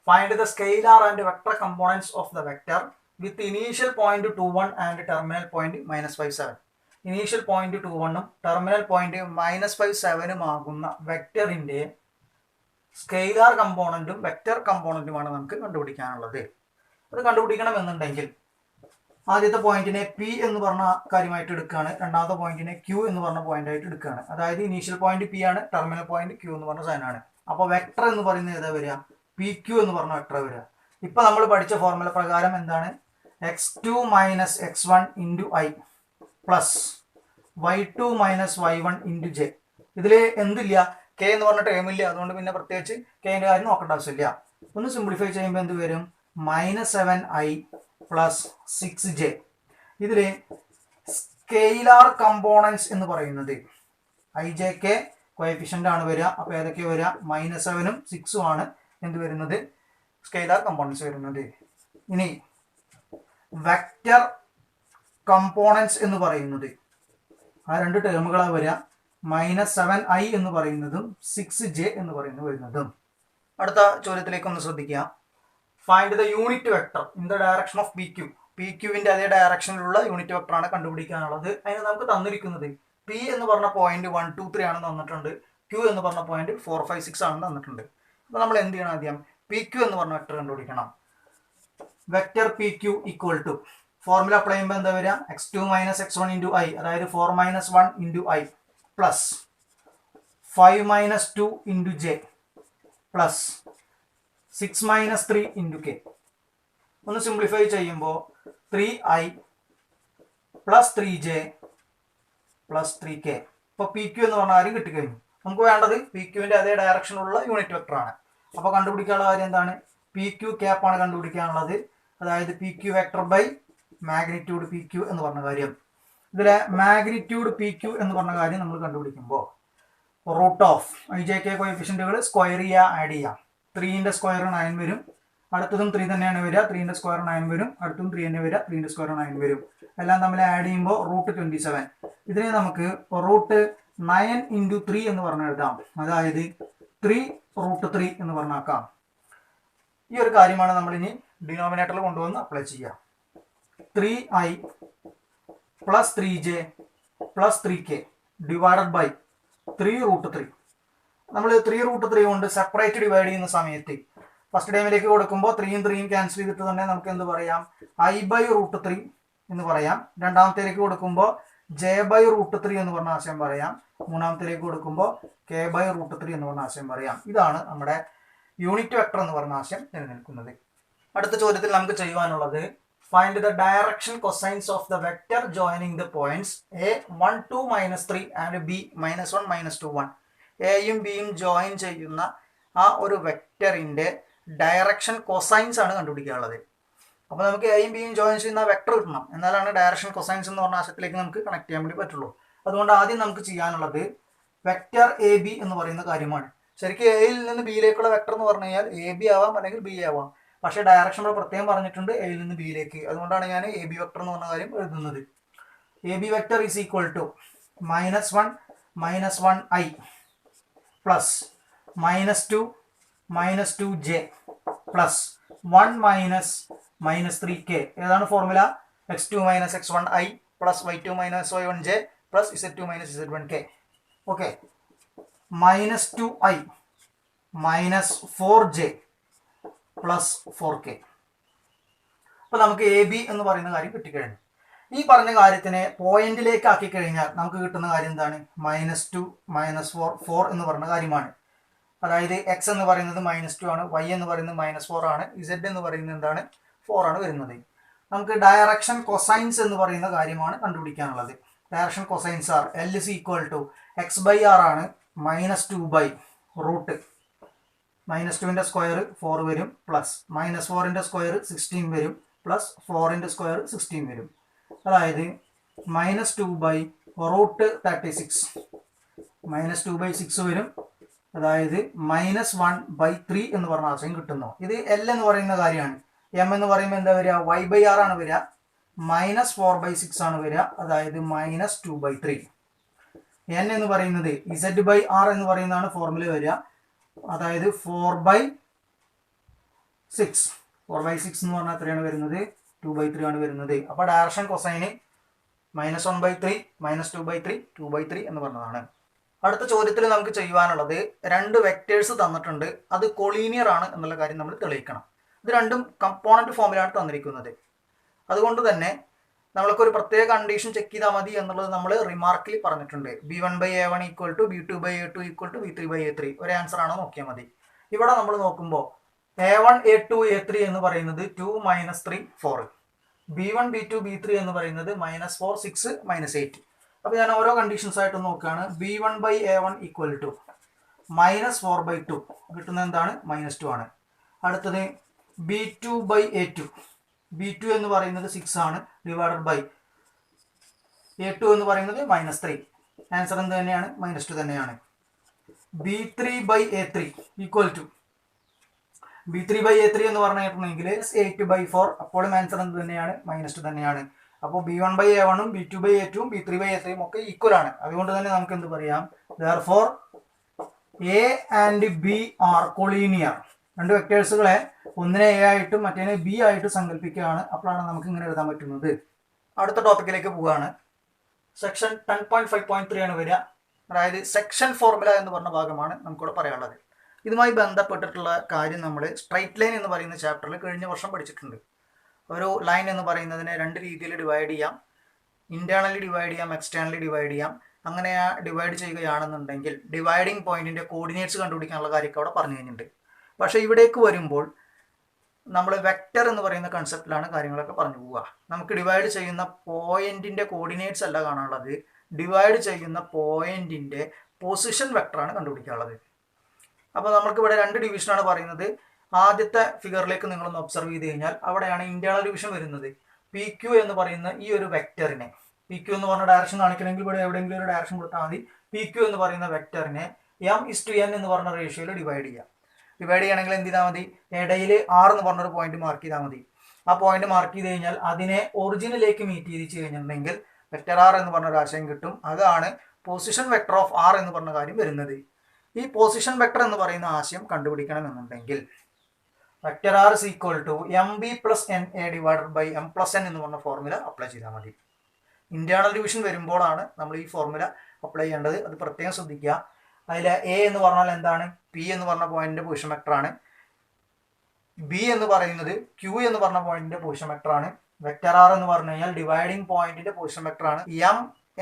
Find the scalar and vector components of the vector with initial point 21 and terminal point -57. Initial point 21ഉം ടെർമിനൽ പോയിന്റ് -57ഉം ആകുന്ന വെക്ടറിന്റെ സ്കെയിലാർ കമ്പോണന്റും വെക്ടർ കമ്പോണന്റുമാണ് നമുക്ക് കണ്ടുപിടിക്കാനുള്ളത്. അത് കണ്ടുപിടിക്കണമെന്നുണ്ടെങ്കിൽ ആദ്യത്തെ പോയിന്റിനെ പി എന്ന് പറഞ്ഞ കാര്യമായിട്ട് എടുക്കുകയാണ്, രണ്ടാമത്തെ പോയിന്റിനെ ക്യൂ എന്ന് പറഞ്ഞ പോയിന്റ് ആയിട്ട് എടുക്കുകയാണ്. അതായത് ഇനീഷ്യൽ പോയിന്റ് പി ആണ്, ടെർമിനൽ പോയിന്റ് ക്യൂ എന്ന് പറഞ്ഞ സാധനമാണ്. അപ്പോൾ വെക്ടർ എന്ന് പറയുന്നത് ഏതാ വരിക? പി ക്യൂ എന്ന് പറഞ്ഞ വെക്ടർ വരിക. ഇപ്പൊ നമ്മൾ പഠിച്ച ഫോർമുല പ്രകാരം എന്താണ്? x2 - x1 × i plus y2 - y1 × j. ഇതിൽ എന്തില്ല? കെ എന്ന് പറഞ്ഞ ടേം ഇല്ല. അതുകൊണ്ട് പിന്നെ പ്രത്യേകിച്ച് കെന്റെ കാര്യം നോക്കേണ്ട ആവശ്യമില്ല. ഒന്ന് സിംപ്ലിഫൈ ചെയ്യുമ്പോൾ എന്ത് വരും? -7i plus 6j. ഇതില് സ്കെയിലാർ കമ്പോണൻസ് എന്ന് പറയുന്നത് ijk കോഎഫിഷ്യന്റ് ആണ് വരിക. അപ്പൊ ഏതൊക്കെ വരിക? -7ഉം 6ഉം ആണ് എന്ത് വരുന്നത്? സ്കെയിലാർ കമ്പോണൻസ് വരുന്നത്. ഇനി വെക്ടർ കമ്പോണൻസ് എന്ന് പറയുന്നത് ആ രണ്ട് ടേമുകളാണ് വരിക. -7i എന്ന് പറയുന്നതും 6j എന്ന് പറയുന്നത് വരുന്നതും. അടുത്ത ചോദ്യത്തിലേക്ക് ഒന്ന് ശ്രദ്ധിക്കുക. Find the unit vector in the direction of P Q. P ക്യൂവിന്റെ അതേ ഡയറക്ഷനിലുള്ള യൂണിറ്റ് വെക്ടർ ആണ് കണ്ടുപിടിക്കാനുള്ളത്. അതിന് നമുക്ക് തന്നിരിക്കുന്നത് പി എന്ന് പറഞ്ഞ പോയിന്റ് 1 2 3 ആണെന്ന് തന്നിട്ടുണ്ട്. ക്യൂ എന്ന് പറഞ്ഞ പോയിന്റ് 4 5 6 ആണെന്ന് തന്നിട്ടുണ്ട്. അപ്പൊ നമ്മൾ എന്ത് ചെയ്യണം? ആദ്യം പി ക്യൂ എന്ന് പറഞ്ഞ വെക്ടർ കണ്ടുപിടിക്കണം. Vector p q equal to formula apply ചെയ്യുമ്പോൾ എന്താ വരിക? x2 - x1 × i, അതായത് 4 - 1 × i plus 5 - 2 × j plus 6 - 3 × k. ഒന്ന് സിംപ്ലിഫൈ ചെയ്യുമ്പോൾ 3i plus 3j plus 3k. ഇപ്പോൾ പി ക്യൂ എന്ന് പറഞ്ഞ കാര്യം കിട്ടിക്കഴിഞ്ഞു. നമുക്ക് വേണ്ടത് പി ക്യൂവിന്റെ അതേ ഡയറക്ഷനുള്ള യൂണിറ്റ് വെക്ടർ ആണ്. അപ്പോൾ കണ്ടുപിടിക്കാനുള്ള കാര്യം എന്താണ്? പി ക്യൂ ക്യാപ്പ് ആണ് കണ്ടുപിടിക്കാനുള്ളത്. അതായത് p q vector by magnitude p q എന്ന് പറഞ്ഞ കാര്യം. ഇതിലെ മാഗ്നിറ്റ്യൂഡ് പി ക്യൂ എന്ന് പറഞ്ഞ കാര്യം നമ്മൾ കണ്ടുപിടിക്കുമ്പോൾ റൂട്ട് ഓഫ് ijk കോഎഫിഷ്യന്റുകൾ സ്ക്വയർ ചെയ്യുക, ആഡ് ചെയ്യാം. 3ന്റെ സ്ക്വയർ 9 വരും. അടുത്തതും 3 തന്നെയാണ് വരിക. 3ന്റെ സ്ക്വയർ 9 വരും. അടുത്തും 3 തന്നെ വരിക. 3ന്റെ സ്ക്വയർ 9 വരും. എല്ലാം തമ്മിൽ ആഡ് ചെയ്യുമ്പോൾ റൂട്ട് 27. ഇതിനെ നമുക്ക് റൂട്ട് 9 × 3 എന്ന് പറഞ്ഞ് എഴുതാം. അതായത് 3√3 എന്ന് പറഞ്ഞാക്കാം. ഈ ഒരു കാര്യമാണ് നമ്മൾ ഇനി ഡിനോമിനേറ്ററിൽ കൊണ്ടുവന്ന് അപ്ലൈ ചെയ്യുക. 3i plus 3j plus 3k divided by 3√3. നമ്മൾ 3√3 കൊണ്ട് സെപ്പറേറ്റ് ഡിവൈഡ് ചെയ്യുന്ന സമയത്ത് ഫസ്റ്റ് ടൈമിലേക്ക് കൊടുക്കുമ്പോൾ 3യും 3യും ക്യാൻസൽ ചെയ്തിട്ട് തന്നെ നമുക്ക് എന്ത് പറയാം? i/√3 എന്ന് പറയാം. രണ്ടാമത്തേലേക്ക് കൊടുക്കുമ്പോൾ j/√3 എന്ന് പറഞ്ഞ ആശയം പറയാം. മൂന്നാമത്തേലേക്ക് കൊടുക്കുമ്പോൾ k/√3 എന്ന് പറഞ്ഞ ആശയം പറയാം. ഇതാണ് നമ്മുടെ യൂണിറ്റ് വെക്ടർ എന്ന് പറഞ്ഞ ആശയം നിലനിൽക്കുന്നത്. അടുത്ത ചോദ്യത്തിൽ നമുക്ക് ചെയ്യുവാനുള്ളത് find the direction cosines of the vector joining the points a1 2 -3 and b -1 -2 1. എയും ബിയും ജോയിൻ ചെയ്യുന്ന ആ ഒരു വെക്ടറിന്റെ ഡയറക്ഷൻ കൊസൈൻസ് ആണ് കണ്ടുപിടിക്കാനുള്ളത്. അപ്പോൾ നമുക്ക് എയും ബിയും ജോയിൻ ചെയ്യുന്ന വെക്ടർ കിട്ടണം. എന്നാലാണ് ഡയറക്ഷൻ കൊസൈൻസ് എന്ന് പറഞ്ഞ ആശയത്തിലേക്ക് നമുക്ക് കണക്ട് ചെയ്യാൻ വേണ്ടി പറ്റുള്ളൂ. അതുകൊണ്ട് ആദ്യം നമുക്ക് ചെയ്യാനുള്ളത് വെക്ടർ എ ബി എന്ന് പറയുന്ന കാര്യമാണ്. ശരിക്കും എയിൽ നിന്ന് ബിയിലേക്കുള്ള വെക്ടർ എന്ന് പറഞ്ഞു കഴിഞ്ഞാൽ എ ബി ആവാം അല്ലെങ്കിൽ ബി ആവാം. പക്ഷേ ഡയറക്ഷൻ നമ്മൾ പ്രത്യേകം പറഞ്ഞിട്ടുണ്ട് എയിൽ നിന്ന് ബിയിലേക്ക്. അതുകൊണ്ടാണ് ഞാൻ എ ബി വെക്ടർ എന്ന് പറഞ്ഞ കാര്യം എഴുതുന്നത്. A b vector is equal to -1 -1i plus -2 -2j plus 1 -3k. ഏതാണ് formula? x2 - x1i plus y2 - y1j plus z2 - z1k. Okay, -2i -4j plus 4k. അപ്പോൾ നമുക്ക് എ ബി എന്ന് പറയുന്ന കാര്യം കിട്ടിക്കഴിഞ്ഞു. ഈ പറഞ്ഞ കാര്യത്തിനെ പോയിന്റിലേക്ക് ആക്കി കഴിഞ്ഞാൽ നമുക്ക് കിട്ടുന്ന കാര്യം എന്താണ്? -2 -4 4 എന്ന് പറയുന്ന കാര്യമാണ്. അതായത് x എന്ന് പറയുന്നത് -2 ആണ്, y എന്ന് പറയുന്നത് -4 ആണ്, z എന്ന് പറയുന്നത് എന്താണ്? 4 ആണ് വരുന്നത്. നമുക്ക് ഡയറക്ഷൻ കൊസൈൻസ് എന്ന് പറയുന്ന കാര്യമാണ് കണ്ടുപിടിക്കാനുള്ളത്. Direction cosines are L is equal to X by R ആണ് -2/റൂട്ട് -2ന്റെ സ്ക്വയർ 4 വരും പ്ലസ് -4ന്റെ സ്ക്വയർ 16 വരും പ്ലസ് 4ന്റെ സ്ക്വയർ 16 വരും. അതായത് -2/√36 -2/6 വരും. അതായത് -1/3 എന്ന് പറഞ്ഞ ആശയം കിട്ടുന്നു. ഇത് എൽ എന്ന് പറയുന്ന കാര്യമാണ്. എം എന്ന് പറയുമ്പോൾ എന്താ വരിക? y/r ആണ് വരിക. -4/6 ആണ് വരിക. അതായത് -2/3. എൻ എന്ന് പറയുന്നത് z/r എന്ന് പറയുന്നതാണ് ഫോർമുല വരിക. അതായത് 4/6 എന്ന് പറഞ്ഞാൽ എത്രയാണ് വരുന്നത്? 2/3 ആണ് വരുന്നത്. അപ്പോൾ ഡയറക്ഷൻ കൊസൈന് -1/3 -2/3 2/3 എന്ന് പറഞ്ഞതാണ്. അടുത്ത ചോദ്യത്തിൽ നമുക്ക് ചെയ്യുവാനുള്ളത് രണ്ട് വെക്ടേഴ്സ് തന്നിട്ടുണ്ട്, അത് കൊളീനിയർ ആണ് എന്നുള്ള കാര്യം നമ്മൾ തെളിയിക്കണം. ഇത് രണ്ടും കമ്പോണന്റ് ഫോമിലാണ് തന്നിരിക്കുന്നത്. അതുകൊണ്ട് തന്നെ നമ്മൾക്കൊരു പ്രത്യേക കണ്ടീഷൻ ചെക്ക് ചെയ്താൽ മതി എന്നുള്ളത് നമ്മൾ റിമാർക്കിൽ പറഞ്ഞിട്ടുണ്ട്. b1/a1 = b2/a2 = b3/a3 ഒരു ആൻസർ ആണോ നോക്കിയാൽ മതി. ഇവിടെ നമ്മൾ നോക്കുമ്പോൾ a1 a2 a3 എന്ന് പറയുന്നത് 2 -3 4, b1 b2 b3 എന്ന് പറയുന്നത് -4 6 -8. അപ്പോൾ ഞാൻ ഓരോ കണ്ടീഷൻസ് ആയിട്ട് നോക്കുകയാണ്. b1/a1 = -4/2 കിട്ടുന്നത് എന്താണ്? -2 ആണ്. അടുത്തത് b2/a2, b2 എന്ന് പറയുന്നത് 6 ആണ് ഡിവൈഡഡ് ബൈ a2 എന്ന് പറയുന്നത് -3. ആൻസർ എന്ത് തന്നെയാണ്? -2 തന്നെയാണ്. b3/a3 = b3/a3 എന്ന് പറഞ്ഞിട്ടുണ്ടെങ്കിൽ 8/4, അപ്പോഴും ആൻസർ എന്ത് തന്നെയാണ്? -2 തന്നെയാണ്. അപ്പോൾ b1/a1 ഉം b2/a2 ഉം b3/a3 ഉം ഒക്കെ ഈക്വൽ ആണ്. അതുകൊണ്ട് തന്നെ നമുക്ക് എന്ത് പറയാം? therefore a and b are collinear. രണ്ട് വെക്ടേഴ്സുകളെ ഒന്നിനെ എ ആയിട്ടും മറ്റേനെ ബി ആയിട്ട് സങ്കല്പിക്കുകയാണ്. അപ്പോഴാണ് നമുക്ക് ഇങ്ങനെ എഴുതാൻ പറ്റുന്നത്. അടുത്ത ടോപ്പിക്കിലേക്ക് പോവുകയാണ്. സെക്ഷൻ 10.5.3 ആണ് വരിക. അതായത് സെക്ഷൻ ഫോർമുല എന്ന് പറഞ്ഞ ഭാഗമാണ് നമുക്കിവിടെ പറയാനുള്ളത്. ഇതുമായി ബന്ധപ്പെട്ടിട്ടുള്ള കാര്യം നമ്മൾ സ്ട്രൈറ്റ് ലൈൻ എന്ന് പറയുന്ന ചാപ്റ്ററിൽ കഴിഞ്ഞ വർഷം പഠിച്ചിട്ടുണ്ട്. ഒരു ലൈൻ എന്ന് പറയുന്നതിനെ രണ്ട് രീതിയിൽ ഡിവൈഡ് ചെയ്യാം. ഇന്റേണലി ഡിവൈഡ് ചെയ്യാം, എക്സ്റ്റേണലി ഡിവൈഡ് ചെയ്യാം. അങ്ങനെ ഡിവൈഡ് ചെയ്യുകയാണെന്നുണ്ടെങ്കിൽ ഡിവൈഡിങ് പോയിന്റിന്റെ കോർഡിനേറ്റ്സ് കണ്ടുപിടിക്കാനുള്ള കാര്യമൊക്കെ അവിടെ പറഞ്ഞു കഴിഞ്ഞിട്ടുണ്ട്. പക്ഷേ ഇവിടേക്ക് വരുമ്പോൾ നമ്മൾ വെക്റ്റർ എന്ന് പറയുന്ന കൺസെപ്റ്റിലാണ് കാര്യങ്ങളൊക്കെ പറഞ്ഞു പോവുക. നമുക്ക് ഡിവൈഡ് ചെയ്യുന്ന പോയിന്റിന്റെ കോർഡിനേറ്റ്സ് അല്ല കാണാനുള്ളത്, ഡിവൈഡ് ചെയ്യുന്ന പോയിന്റിന്റെ പൊസിഷൻ വെക്ടറാണ് കണ്ടുപിടിക്കാനുള്ളത്. അപ്പോൾ നമുക്ക് ഇവിടെ രണ്ട് ഡിവിഷനാണ് പറയുന്നത്. ആദ്യത്തെ ഫിഗറിലേക്ക് നിങ്ങളൊന്ന് ഒബ്സർവ് ചെയ്ത് കഴിഞ്ഞാൽ അവിടെയാണ് ഇന്റേണൽ ഡിവിഷൻ വരുന്നത്. പി ക്യു എന്ന് പറയുന്ന ഈ ഒരു വെക്ടറിനെ, പി ക്യു എന്ന് പറഞ്ഞ ഡയറക്ഷൻ കാണിക്കണമെങ്കിൽ ഇവിടെ എവിടെയെങ്കിലും ഒരു ഡയറക്ഷൻ കൊടുത്താൽ മതി. പി ക്യു എന്ന് പറയുന്ന വെക്ടറിനെ m/n എന്ന് പറഞ്ഞ റേഷ്യോയിൽ ഡിവൈഡ് ചെയ്യാം. ഡിവൈഡ് ചെയ്യണമെങ്കിൽ എന്ത് ചെയ്താൽ മതി? ഇടയിൽ r എന്ന് പറഞ്ഞൊരു പോയിന്റ് മാർക്ക് ചെയ്താൽ മതി. ആ പോയിന്റ് മാർക്ക് ചെയ്ത് കഴിഞ്ഞാൽ അതിനെ ഒറിജിനിലേക്ക് മീറ്റ് ചെയ്ത് കഴിഞ്ഞിട്ടുണ്ടെങ്കിൽ വെക്ടർ r എന്ന് പറഞ്ഞൊരു ആശയം കിട്ടും. അതാണ് പൊസിഷൻ വെക്ടർ ഓഫ് r എന്ന് പറഞ്ഞ കാര്യം വരുന്നത്. ഈ പൊസിഷൻ വെക്ടർ എന്ന് പറയുന്ന ആശയം കണ്ടുപിടിക്കണം എന്നുണ്ടെങ്കിൽ vector r is equal to mb plus na divided by m plus n എന്ന് പറഞ്ഞ ഫോർമുല അപ്ലൈ ചെയ്താൽ മതി. ഇന്റേണൽ ഡിവിഷൻ വരുമ്പോഴാണ് നമ്മൾ ഈ ഫോർമുല അപ്ലൈ ചെയ്യേണ്ടത്. അത് പ്രത്യേകം ശ്രദ്ധിക്കുക. അതിൽ എ എന്ന് പറഞ്ഞാൽ എന്താണ്? പി എന്ന് പറഞ്ഞ പോയിന്റിന്റെ പൊസിഷൻ വെക്ടറാണ്. ബി എന്ന് പറയുന്നത് ക്യൂ എന്ന് പറഞ്ഞ പോയിന്റിന്റെ പൊസിഷൻ വെക്ടറാണ്. വെക്ടർ ആർ എന്ന് പറഞ്ഞു കഴിഞ്ഞാൽ ഡിവൈഡിങ് പോയിന്റിന്റെ പൊസിഷൻ വെക്ടറാണ്. എം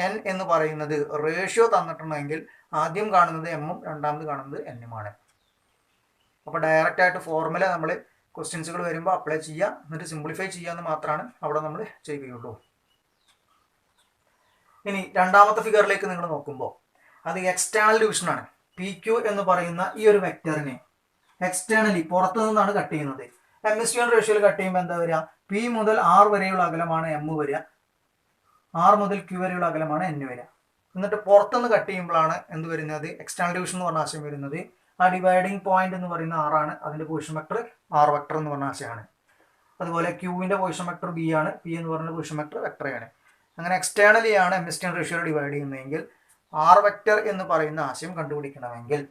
എൻ എന്ന് പറയുന്നത് റേഷ്യോ തന്നിട്ടുണ്ടെങ്കിൽ ആദ്യം കാണുന്നത് എമ്മും രണ്ടാമത് കാണുന്നത് എന്നുമാണ്. അപ്പോൾ ഡയറക്റ്റ് ആയിട്ട് ഫോർമുല നമ്മൾ ക്വസ്റ്റ്യൻസുകൾ വരുമ്പോൾ അപ്ലൈ ചെയ്യുക, എന്നിട്ട് സിംപ്ലിഫൈ ചെയ്യുക എന്ന് മാത്രമാണ് അവിടെ നമ്മൾ ചെയ്യുകയുള്ളൂ. ഇനി രണ്ടാമത്തെ ഫിഗറിലേക്ക് നിങ്ങൾ നോക്കുമ്പോൾ അത് എക്സ്റ്റേണൽ ഡിവിഷനാണ്. പി ക്യു എന്ന് പറയുന്ന ഈ ഒരു വെക്ടറിനെ എക്സ്റ്റേണലി പുറത്തു നിന്നാണ് കട്ട് ചെയ്യുന്നത്. m/n റേഷ്യോയിൽ കട്ട് ചെയ്യുമ്പോൾ എന്താ വരിക? പി മുതൽ ആർ വരെയുള്ള അകലമാണ് എം വരിക, ആർ മുതൽ ക്യൂ വരെയുള്ള അകലമാണ് എൻ വരിക. എന്നിട്ട് പുറത്തുനിന്ന് കട്ട് ചെയ്യുമ്പോഴാണ് എന്ത് വരുന്നത്? എക്സ്റ്റേണൽ ഡിവിഷൻ എന്ന് പറഞ്ഞ ആശയം വരുന്നത്. ആ ഡിവൈഡിങ് പോയിന്റ് എന്ന് പറയുന്ന ആറാണ്, അതിന്റെ പൊസിഷൻ വെക്ടർ ആർ വെക്ടർ എന്ന് പറഞ്ഞ ആശയമാണ്. അതുപോലെ ക്യൂവിന്റെ പൊസിഷൻ വെക്ടർ ബി ആണ്, പി എന്ന് പറയുന്ന പൊസിഷൻ വെക്ടർ വെക്ടറയാണ്. അങ്ങനെ എക്സ്റ്റേണലി ആണ് m/n റേഷ്യോയിൽ ഡിവൈഡ് ചെയ്യുന്നതെങ്കിൽ ആർ വെക്ടർ എന്ന് പറയുന്ന ആശയം കണ്ടുപിടിക്കണമെങ്കിൽ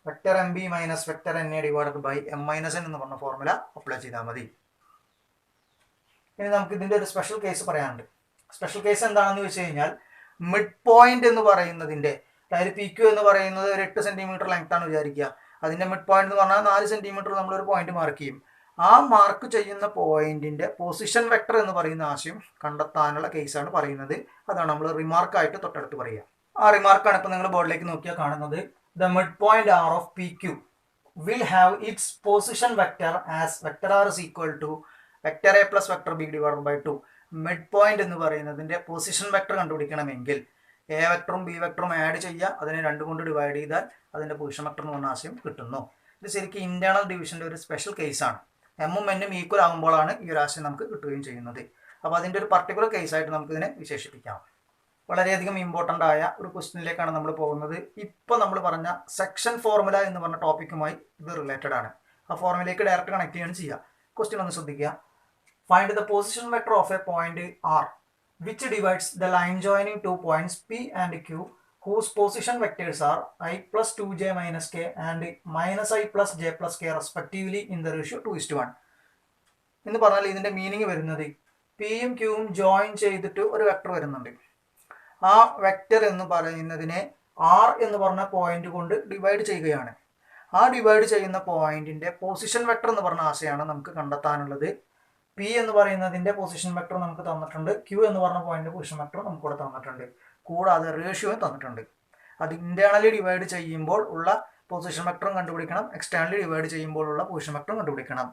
vector M B minus vector N A divided by M minus N എന്ന് പറഞ്ഞ ഫോർമുല അപ്ലൈ ചെയ്താൽ മതി. ഇനി നമുക്ക് ഇതിന്റെ ഒരു സ്പെഷ്യൽ കേസ് പറയാനുണ്ട്. സ്പെഷ്യൽ കേസ് എന്താണെന്ന് വെച്ച് കഴിഞ്ഞാൽ മിഡ് പോയിന്റ് എന്ന് പറയുന്നതിന്റെ, അതായത് പി ക്യു എന്ന് പറയുന്നത് ഒരു 8 സെന്റിമീറ്റർ ലെങ്ത് ആണ് വിചാരിക്കുക. അതിന്റെ മിഡ് പോയിന്റ് എന്ന് പറഞ്ഞാൽ 4 സെന്റിമീറ്റർ നമ്മളൊരു പോയിന്റ് മാർക്ക് ചെയ്യും. ആ മാർക്ക് ചെയ്യുന്ന പോയിന്റിന്റെ പൊസിഷൻ വെക്ടർ എന്ന് പറയുന്ന ആശയം കണ്ടെത്താനുള്ള കേസാണ് പറയുന്നത്. അതാണ് നമ്മൾ റിമാർക്കായിട്ട് തൊട്ടടുത്ത് പറയുക. ആ റിമാർക്കാണ് ഇപ്പോൾ നിങ്ങൾ ബോർഡിലേക്ക് നോക്കിയാൽ കാണുന്നത്. The mid point r of p q will have its position vector as vector r is equal to vector A plus vector b divided by 2. Mid point എന്ന് പറയുന്നതിൻ്റെ പൊസിഷൻ വെക്ടർ കണ്ടുപിടിക്കണമെങ്കിൽ എ വെക്ടറും ബി വെക്ടറും add ചെയ്യുക, അതിനെ 2 കൊണ്ട് divide ചെയ്താൽ അതിൻ്റെ പൊസിഷൻ വെക്ടർ എന്ന് പറഞ്ഞ ആശയം കിട്ടുന്നു. ഇത് ശരിക്കും ഇന്റേണൽ ഡിവിഷൻ്റെ ഒരു സ്പെഷ്യൽ കേസാണ്. എമ്മും എന്നും ഈക്വൽ ആകുമ്പോഴാണ് ഈ ഒരു ആശയം നമുക്ക് കിട്ടുകയും ചെയ്യുന്നത്. അപ്പോൾ അതിൻ്റെ ഒരു പർട്ടിക്കുലർ കേസായിട്ട് നമുക്കിതിനെ വിശേഷിപ്പിക്കാം. വളരെയധികം ഇമ്പോർട്ടൻ്റ് ആയ ഒരു ക്വസ്റ്റ്യനിലേക്കാണ് നമ്മൾ പോകുന്നത്. ഇപ്പോൾ നമ്മൾ പറഞ്ഞ സെക്ഷൻ ഫോർമുല എന്ന് പറഞ്ഞ ടോപ്പിക്കുമായി ഇത് റിലേറ്റഡ് ആണ്. ആ ഫോർമുലയിലേക്ക് ഡയറക്റ്റ് കണക്ട് ചെയ്യുകയാണ് ചെയ്യുക. ക്വസ്റ്റ്യൻ ഒന്ന് ശ്രദ്ധിക്കുക. Find the position vector of a point r which divides the line joining 2 points P and Q whose position vectors are I plus 2j minus k and minus I plus j plus k respectively in the ratio 2:1. എന്ന് പറഞ്ഞാൽ ഇതിൻ്റെ meaning വരുന്നത് പിയും ക്യൂവും join ചെയ്തിട്ട് ഒരു vector വരുന്നുണ്ട്. ആ vector എന്ന് പറയുന്നതിനെ ആർ എന്ന് പറഞ്ഞ പോയിന്റ് കൊണ്ട് ഡിവൈഡ് ചെയ്യുകയാണ്. ആ ഡിവൈഡ് ചെയ്യുന്ന പോയിന്റിൻ്റെ പൊസിഷൻ വെക്ടർ എന്ന് പറഞ്ഞ ആശയമാണ് നമുക്ക് കണ്ടെത്താനുള്ളത്. പി എന്ന് പറയുന്നതിൻ്റെ പൊസിഷൻ വെക്ടർ നമുക്ക് തന്നിട്ടുണ്ട്, ക്യൂ എന്ന് പറഞ്ഞ പോയിന്റ് പൊസിഷൻ വെക്ടർ നമുക്ക് ഇവിടെ തന്നിട്ടുണ്ട്, കൂടാതെ റേഷ്യോയും തന്നിട്ടുണ്ട്. അത് ഇന്റേണലി ഡിവൈഡ് ചെയ്യുമ്പോൾ ഉള്ള പൊസിഷൻ വെക്ടറും കണ്ടുപിടിക്കണം, എക്സ്റ്റേണലി ഡിവൈഡ് ചെയ്യുമ്പോൾ ഉള്ള പൊസിഷൻ വെക്ടറും കണ്ടുപിടിക്കണം.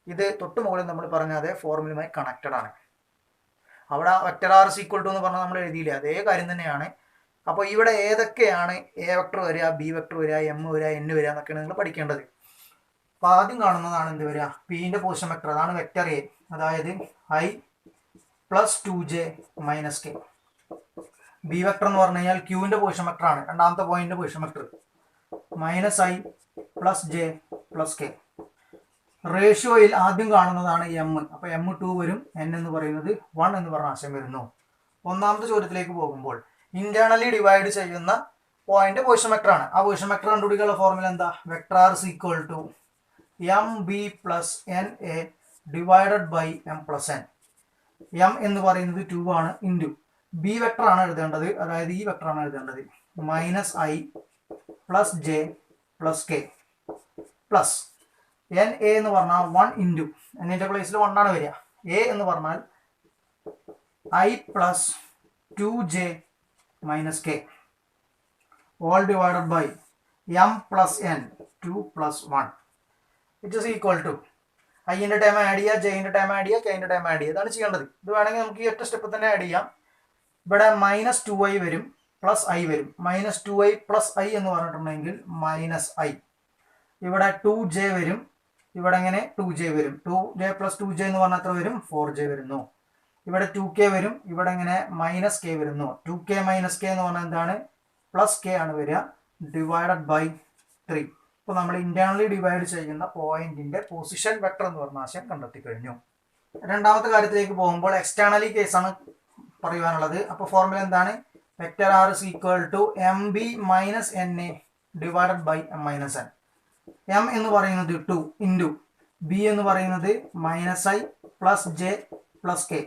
ഇത് തൊട്ട് മുകളിൽ നമ്മൾ പറഞ്ഞ അതേ ഫോർമുലയുമായി കണക്റ്റഡ് ആണ്. അവിടെ vector r is equal to എന്ന് പറഞ്ഞാൽ നമ്മൾ എഴുതിയില്ലേ, അതേ കാര്യം തന്നെയാണ്. അപ്പോൾ ഇവിടെ ഏതൊക്കെയാണ് എ വെക്ടർ വരിക, ബി വെക്ടർ വരിക, എം വരിക, എൻ വരിക എന്നൊക്കെയാണ് നിങ്ങൾ പഠിക്കേണ്ടത്. അപ്പോൾ ആദ്യം കാണുന്നതാണ് എന്ത് വരിക, പിന്റെ പൊസിഷൻ വെക്ടർ, അതാണ് വെക്ടർ എ, അതായത് I plus 2j minus K. B vector എന്ന് പറഞ്ഞു കഴിഞ്ഞാൽ ക്യൂവിന്റെ പൊസിഷൻ വെക്ടർ ആണ്, രണ്ടാമത്തെ പോയിന്റിന്റെ position vector, minus I plus J plus K. റേഷ്യോയിൽ ആദ്യം കാണുന്നതാണ് എം, അപ്പോൾ M2 വരും, N എന്ന് പറയുന്നത് 1 എന്ന് പറഞ്ഞ ആശയം വരുന്നു. ഒന്നാമത്തെ ചോദ്യത്തിലേക്ക് പോകുമ്പോൾ ഇന്റേണലി ഡിവൈഡ് ചെയ്യുന്ന പോയിന്റ് പൊസിഷൻ വെക്ടർ ആണ്. ആ പൊസിഷൻ വെക്ടർ കണ്ടുപിടിക്കാനുള്ള ഫോർമുല എന്താ, vector r is equal to m b plus n A divided by M plus n. M എന്ന് പറയുന്നത് 2 ആണ്, ഇൻറ്റു ബി വെക്ടർ ആണ് എഴുതേണ്ടത്, അതായത് ഈ വെക്ടർ ആണ് എഴുതേണ്ടത്, minus I plus J plus K plus n A എന്ന് പറഞ്ഞാൽ 1 ഇൻറ്റു എന്നിൻ്റെ പ്ലേസിൽ 1 ആണ് വരിക, എ എന്ന് പറഞ്ഞാൽ I plus 2j minus K all divided by M plus N 2 plus 1 it is equal to ഐൻ്റെ ടൈം ആഡ് ചെയ്യുക, ജെയിൻ്റെ ടൈം ആഡ് ചെയ്യുക, കെയിൻ്റെ ടൈം ആഡ് ചെയ്യുക. ഇതാണ് ചെയ്യേണ്ടത്. ഇത് വേണമെങ്കിൽ നമുക്ക് ഈ ഒറ്റ സ്റ്റെപ്പ് തന്നെ ആഡ് ചെയ്യാം. ഇവിടെ മൈനസ് 2i വരും, പ്ലസ് I വരും. മൈനസ് 2i പ്ലസ് I എന്ന് പറഞ്ഞിട്ടുണ്ടെങ്കിൽ മൈനസ് I. ഇവിടെ 2j വരും, ഇവിടെ എങ്ങനെ 2j വരും, 2j പ്ലസ് 2j എന്ന് പറഞ്ഞാൽ എത്ര വരും, 4j വരുന്നു. ഇവിടെ 2k വരും, ഇവിടെ എങ്ങനെ മൈനസ് k വരുന്നു. 2k മൈനസ് k എന്ന് പറഞ്ഞാൽ എന്താണ്, പ്ലസ് k ആണ് വരിക, ഡിവൈഡഡ് ബൈ 3. ഇപ്പോൾ നമ്മൾ ഇന്റേണലി ഡിവൈഡ് ചെയ്യുന്ന പോയിന്റിന്റെ പൊസിഷൻ വെക്ടർ എന്ന് പറഞ്ഞ ആശയം കണ്ടെത്തി കഴിഞ്ഞു. രണ്ടാമത്തെ കാര്യത്തിലേക്ക് പോകുമ്പോൾ എക്സ്റ്റേണലി കേസാണ് പറയുവാനുള്ളത്. അപ്പോൾ ഫോർമുല എന്താണ്, vector r is equal to m B minus n A divided by M minus n. M എന്ന് പറയുന്നത് 2 ഇൻറ്റു ബി എന്ന് പറയുന്നത് minus I plus J plus k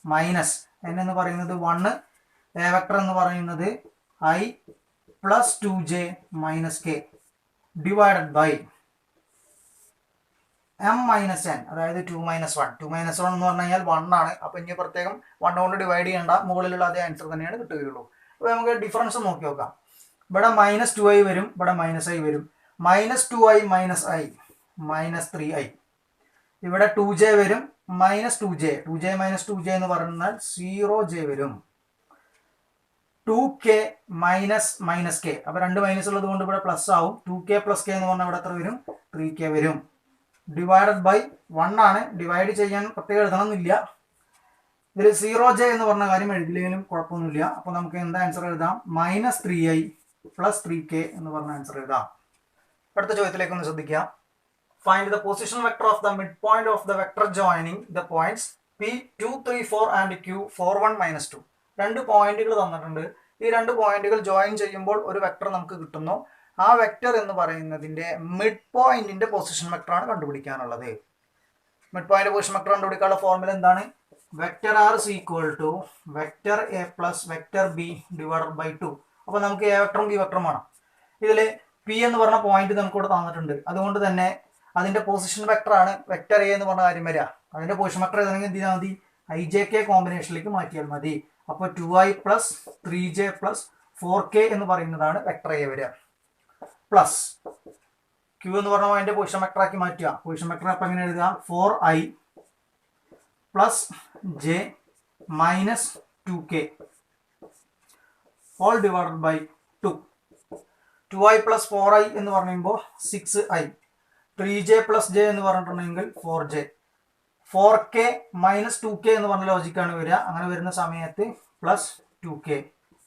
minus N എന്ന് പറയുന്നത് 1, എ വെക്ടർ എന്ന് പറയുന്നത് I plus 2j minus k divided by M minus n, അതായത് 2 minus 1. 2 minus 1 എന്ന് പറഞ്ഞു കഴിഞ്ഞാൽ 1 ആണ്. അപ്പോൾ ഇനി പ്രത്യേകം 1 കൊണ്ട് ഡിവൈഡ് ചെയ്യേണ്ട, മുകളിലുള്ള അതേ ആൻസർ തന്നെയാണ് കിട്ടുകയുള്ളൂ. അപ്പോൾ നമുക്ക് ഡിഫറൻസ് നോക്കി നോക്കാം. ഇവിടെ മൈനസ് 2i വരും, ഇവിടെ മൈനസ് I വരും, minus 2i minus I minus 3i. ഇവിടെ 2j വരും, മൈനസ് 2j മൈനസ് 2j എന്ന് പറഞ്ഞാൽ 0j വരും. 2k മൈനസ് മൈനസ് കെ, അപ്പോൾ 2 മൈനസ് ഉള്ളത് കൊണ്ട് ഇവിടെ പ്ലസ് ആവും. 2k പ്ലസ് കെ എന്ന് പറഞ്ഞാൽ ഇവിടെ എത്ര വരും, 3k വരും. ഡിവൈഡഡ് ബൈ 1 ആണ്, ഡിവൈഡ് ചെയ്യാൻ പ്രത്യേകം എഴുതണമെന്നില്ല. ഇതിൽ 0j എന്ന് പറഞ്ഞ കാര്യം എഴുതില്ലെങ്കിലും കുഴപ്പമൊന്നുമില്ല. അപ്പോൾ നമുക്ക് എന്താ ആൻസർ എഴുതാം, മൈനസ് 3i പ്ലസ് 3k എന്ന് പറഞ്ഞ ആൻസർ എഴുതാം. അടുത്ത ചോദ്യത്തിലേക്ക് ഒന്ന് ശ്രദ്ധിക്കാം. Find the position vector of the mid point of the vector joining the points P2, 3, 4 and Q4, 1, -2. 2 പോയിന്റുകൾ തന്നിട്ടുണ്ട്. ഈ 2 പോയിന്റുകൾ ജോയിൻ ചെയ്യുമ്പോൾ ഒരു വെക്ടർ നമുക്ക് കിട്ടുന്നു. ആ വെക്ടർ എന്ന് പറയുന്നതിന്റെ മിഡ് പോയിന്റിന്റെ പൊസിഷൻ വെക്ടർ ആണ് കണ്ടുപിടിക്കാനുള്ളത്. മിഡ് പോയിന്റ് പൊസിഷൻ വെക്ടർ കണ്ടുപിടിക്കാനുള്ള ഫോർമുല എന്താണ്, vector r is equal to vector A plus vector b divided by 2. അപ്പോൾ നമുക്ക് എ വെക്ടറും ബി വെക്ടറും വേണം. ഇതിൽ പി എന്ന് പറഞ്ഞ പോയിന്റ് നമുക്ക് ഇവിടെ തന്നിട്ടുണ്ട്, അതുകൊണ്ട് തന്നെ അതിന്റെ പൊസിഷൻ വെക്ടർ ആണ് വെക്ടർ എ എന്ന് പറഞ്ഞ കാര്യം വരിക. അതിന്റെ പൊസിഷൻ വെക്ടർ ഏതാണെങ്കിൽ എന്ത് ചെയ്താൽ മതി, IJK കോമ്പിനേഷനിലേക്ക് മാറ്റിയാൽ മതി. അപ്പോൾ 2i plus 3j plus 4k എന്ന് പറയുന്നതാണ് വെക്ടർ എ വരിക. പ്ലസ് ക്യൂ എന്ന് പറഞ്ഞ അതിന്റെ പൊസിഷൻ വെക്ടർ ആക്കി മാറ്റുക. പൊസിഷൻ വെക്ടർ അപ്പം എങ്ങനെ എഴുതുക, 4i plus j minus 2k all divided by 2. 2i plus 4i എന്ന് പറയുമ്പോൾ 6i. 3j പ്ലസ് ജെ എന്ന് പറഞ്ഞിട്ടുണ്ടെങ്കിൽ 4j. 4k മൈനസ് 2k എന്ന് പറഞ്ഞ ലോജിക്കാണ് വരിക. അങ്ങനെ വരുന്ന സമയത്ത് plus 2k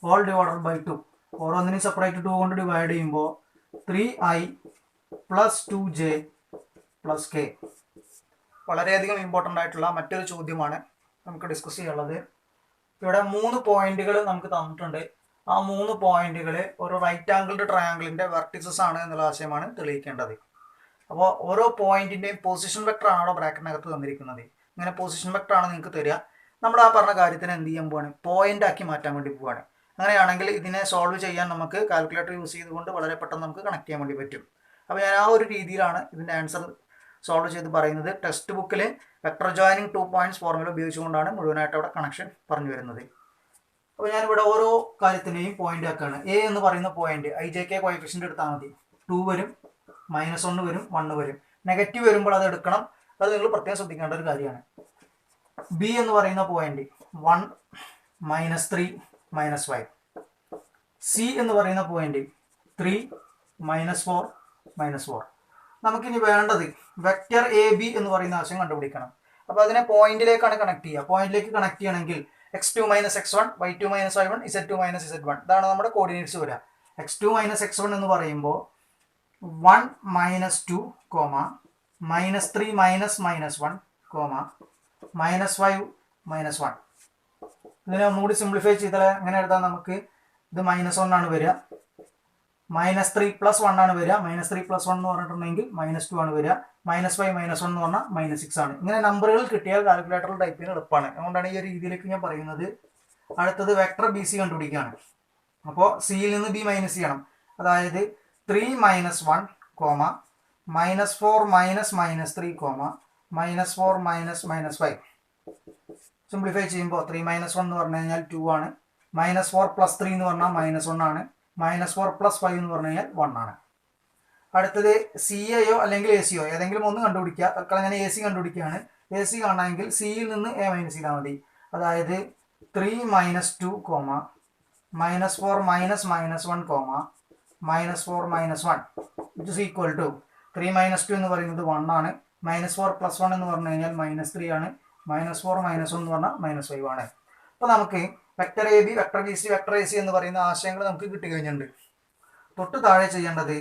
all divided by 2. ഓരോന്നിനും സെപ്പറേറ്റ് 2 കൊണ്ട് ഡിവൈഡ് ചെയ്യുമ്പോൾ 3i plus 2j plus k. വളരെയധികം ഇമ്പോർട്ടൻ്റ് ആയിട്ടുള്ള മറ്റൊരു ചോദ്യമാണ് നമുക്ക് ഡിസ്കസ് ചെയ്യാനുള്ളത്. ഇവിടെ 3 പോയിന്റുകൾ നമുക്ക് തന്നിട്ടുണ്ട്. ആ 3 പോയിന്റുകൾ ഒരു റൈറ്റ് ആംഗിൾഡ് ട്രയാങ്കിളിൻ്റെ വെർട്ടിസസ് ആണ് എന്നുള്ള ആശയമാണ് തെളിയിക്കേണ്ടത്. അപ്പോൾ ഓരോ പോയിന്റിൻ്റെയും പൊസിഷൻ വെക്ടർ ആണ് അവിടെ ബ്രാക്കറ്റിനകത്ത് തന്നിരിക്കുന്നത്. ഇങ്ങനെ പൊസിഷൻ വെക്ടർ ആണ് നിങ്ങൾക്ക് തരിക. നമ്മൾ ആ പറഞ്ഞ കാര്യത്തിന് എന്ത് ചെയ്യാൻ പോവാണ്, പോയിന്റ് ആക്കി മാറ്റാൻ വേണ്ടി പോവാണ്. അങ്ങനെയാണെങ്കിൽ ഇതിനെ സോൾവ് ചെയ്യാൻ നമുക്ക് കാൽക്കുലേറ്റർ യൂസ് ചെയ്തുകൊണ്ട് വളരെ പെട്ടെന്ന് നമുക്ക് കണക്ട് ചെയ്യാൻ വേണ്ടി പറ്റും. അപ്പോൾ ഞാൻ ആ ഒരു രീതിയിലാണ് ഇതിൻ്റെ ആൻസർ സോൾവ് ചെയ്ത് പറയുന്നത്. ടെക്സ്റ്റ് ബുക്കിൽ വെക്ടർ ജോയിനിങ് 2 പോയിന്റ്സ് ഫോർമുല ഉപയോഗിച്ചുകൊണ്ടാണ് മുഴുവനായിട്ട് അവിടെ കണക്ഷൻ പറഞ്ഞു വരുന്നത്. അപ്പോൾ ഞാനിവിടെ ഓരോ കാര്യത്തിനെയും പോയിന്റ് ആക്കുകയാണ്. എ എന്ന് പറയുന്ന പോയിന്റ് ijk കോഎഫിഷ്യൻ്റ് എടുത്താൽ മതി. 2 വരും, -1 വരും, 1 വരും. നെഗറ്റീവ് വരുമ്പോൾ അത് എടുക്കണം. അത് നിങ്ങൾ പ്രത്യേകം ശ്രദ്ധിക്കേണ്ട ഒരു കാര്യമാണ്. ബി എന്ന് പറയുന്ന പോയിന്റ് 1 -3 -5. സി എന്ന് പറയുന്ന പോയിന്റ് 3 -4 -4. നമുക്കിനി വേണ്ടത് വെക്റ്റർ എ ബി എന്ന് പറയുന്ന ആശയം കണ്ടുപിടിക്കണം. അപ്പോൾ അതിനെ പോയിന്റിലേക്കാണ് കണക്ട് ചെയ്യുക. പോയിന്റിലേക്ക് കണക്ട് ചെയ്യണമെങ്കിൽ x2 - x1 y2 - y1 z2 - z1 ഇതാണ് നമ്മുടെ കോർഡിനേറ്റ്സ് വരിക. x2 - x1 എന്ന് പറയുമ്പോൾ 1 -2, -3 -1, -5 -1. ഇതിനെ ഒന്നുകൂടി സിംപ്ലിഫൈ ചെയ്താൽ എങ്ങനെ എഴുതാം, നമുക്ക് ഇത് -1 ആണ് വരിക, -3 + 1 ആണ് വരിക, -3 + 1 എന്ന് പറഞ്ഞിട്ടുണ്ടെങ്കിൽ -2 ആണ് വരിക, -5 -1 എന്ന് പറഞ്ഞാൽ -6 ആണ്. ഇങ്ങനെ നമ്പറുകൾ കിട്ടിയാൽ കാൽക്കുലേറ്ററിൽ ടൈപ്പ് ചെയ്യാൻ എളുപ്പമാണ്. അതുകൊണ്ടാണ് ഈ ഒരു രീതിയിലേക്ക് ഞാൻ പറയുന്നത്. അടുത്തത് വെക്ടർ ബി സി കണ്ടുപിടിക്കുകയാണ്. അപ്പോൾ സിയിൽ നിന്ന് ബി മൈനസ് ചെയ്യണം. അതായത് 3 - 1, -4 -3, -4 -5. സിംപ്ലിഫൈ ചെയ്യുമ്പോൾ 3 - 1 എന്ന് പറഞ്ഞു കഴിഞ്ഞാൽ 2 ആണ്, -4 + 3 എന്ന് പറഞ്ഞാൽ -1 ആണ്, -4 + 5 എന്ന് പറഞ്ഞു കഴിഞ്ഞാൽ 1 ആണ്. അടുത്തത് സി എയോ അല്ലെങ്കിൽ എ സിയോ ഏതെങ്കിലും ഒന്ന് കണ്ടുപിടിക്കുക. തൽക്കാലം ഞാൻ എ സി കണ്ടുപിടിക്കുകയാണ്. എ സി കാണണമെങ്കിൽ സിയിൽ നിന്ന് എ മൈനസ് ചെയ്താൽ മതി. അതായത് 3 - 2, -4 -1, -4 -1 which is equal to 3 - 2 എന്ന് പറയുന്നത് 1 ആണ്, -4 + 1 എന്ന് പറഞ്ഞു കഴിഞ്ഞാൽ -3 ആണ്, -4 - 1 എന്ന് പറഞ്ഞാൽ -5 ആണ്. അപ്പോൾ നമുക്ക് vector A b, vector B C, vector A C എന്ന് പറയുന്ന ആശയങ്ങൾ നമുക്ക് കിട്ടിക്കഴിഞ്ഞിട്ടുണ്ട്. തൊട്ട് താഴെ ചെയ്യേണ്ടത്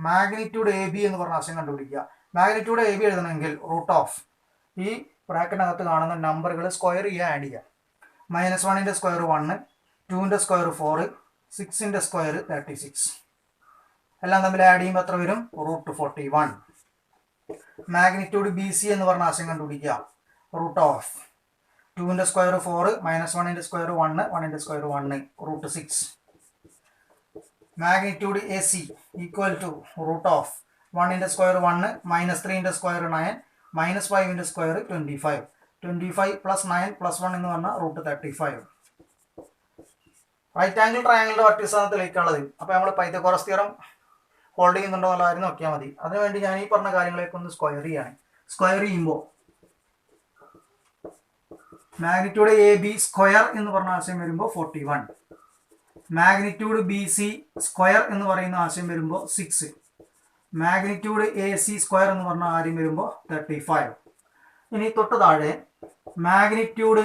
മാഗ്നിറ്റ്യൂഡ് എ ബി എന്ന് പറഞ്ഞ ആശയം കണ്ടുപിടിക്കുക. മാഗ്നിറ്റ്യൂഡ് എ ബി എഴുതണമെങ്കിൽ √ ഈ ബ്രാക്കറ്റിനകത്ത് കാണുന്ന നമ്പറുകൾ സ്ക്വയർ ചെയ്യുക, ആഡ് ചെയ്യുക. -1ന്റെ സ്ക്വയർ 1, 2ന്റെ സ്ക്വയർ 4, 6ന്റെ സ്ക്വയർ 36. എല്ലാം തമ്മിൽ ആഡ് ചെയ്യുമ്പോൾ എത്ര വരും, √41. മാഗ്നിറ്റ്യൂഡ് ബി സി എന്ന് പറഞ്ഞ ആശയം കണ്ടുപിടിക്കുക. √ 2ന്റെ സ്ക്വയർ 4, -1ന്റെ സ്ക്വയർ 1, 1ന്റെ square 1, √6. Magnitude A C equal to √ 1ന്റെ സ്ക്വയർ 1, -3ന്റെ സ്ക്വയർ 9, -5ന്റെ സ്ക്വയർ 25. 25 + 9 + 1 എന്ന് പറഞ്ഞാൽ √35. റൈറ്റ് ആംഗിൾ ട്രയാങ്കിളിന്റെ വെർട്ടിക്സ് ആണ് തെളിയിക്കാനുള്ളത്. അപ്പോൾ നമ്മൾ പൈതഗോറസ് തിയറം ഹോൾഡ് ചെയ്യുന്നുണ്ടോ എന്നുള്ള കാര്യം നോക്കിയാൽ മതി. അതിനുവേണ്ടി ഞാൻ ഈ പറഞ്ഞ കാര്യങ്ങളൊക്കെ ഒന്ന് സ്ക്വയർ ചെയ്യാണ്. സ്ക്വയർ ചെയ്യുമ്പോൾ മാഗ്നിറ്റ്യൂഡ് എ ബി സ്ക്വയർ എന്ന് പറഞ്ഞ ആശയം വരുമ്പോൾ 41. മാഗ്നിറ്റ്യൂഡ് ബി സി സ്ക്വയർ എന്ന് പറയുന്ന ആശയം വരുമ്പോൾ 6. മാഗ്നിറ്റ്യൂഡ് എ സി സ്ക്വയർ എന്ന് പറഞ്ഞ ആര്യം വരുമ്പോൾ 35. ഇനി തൊട്ട് താഴെ magnitude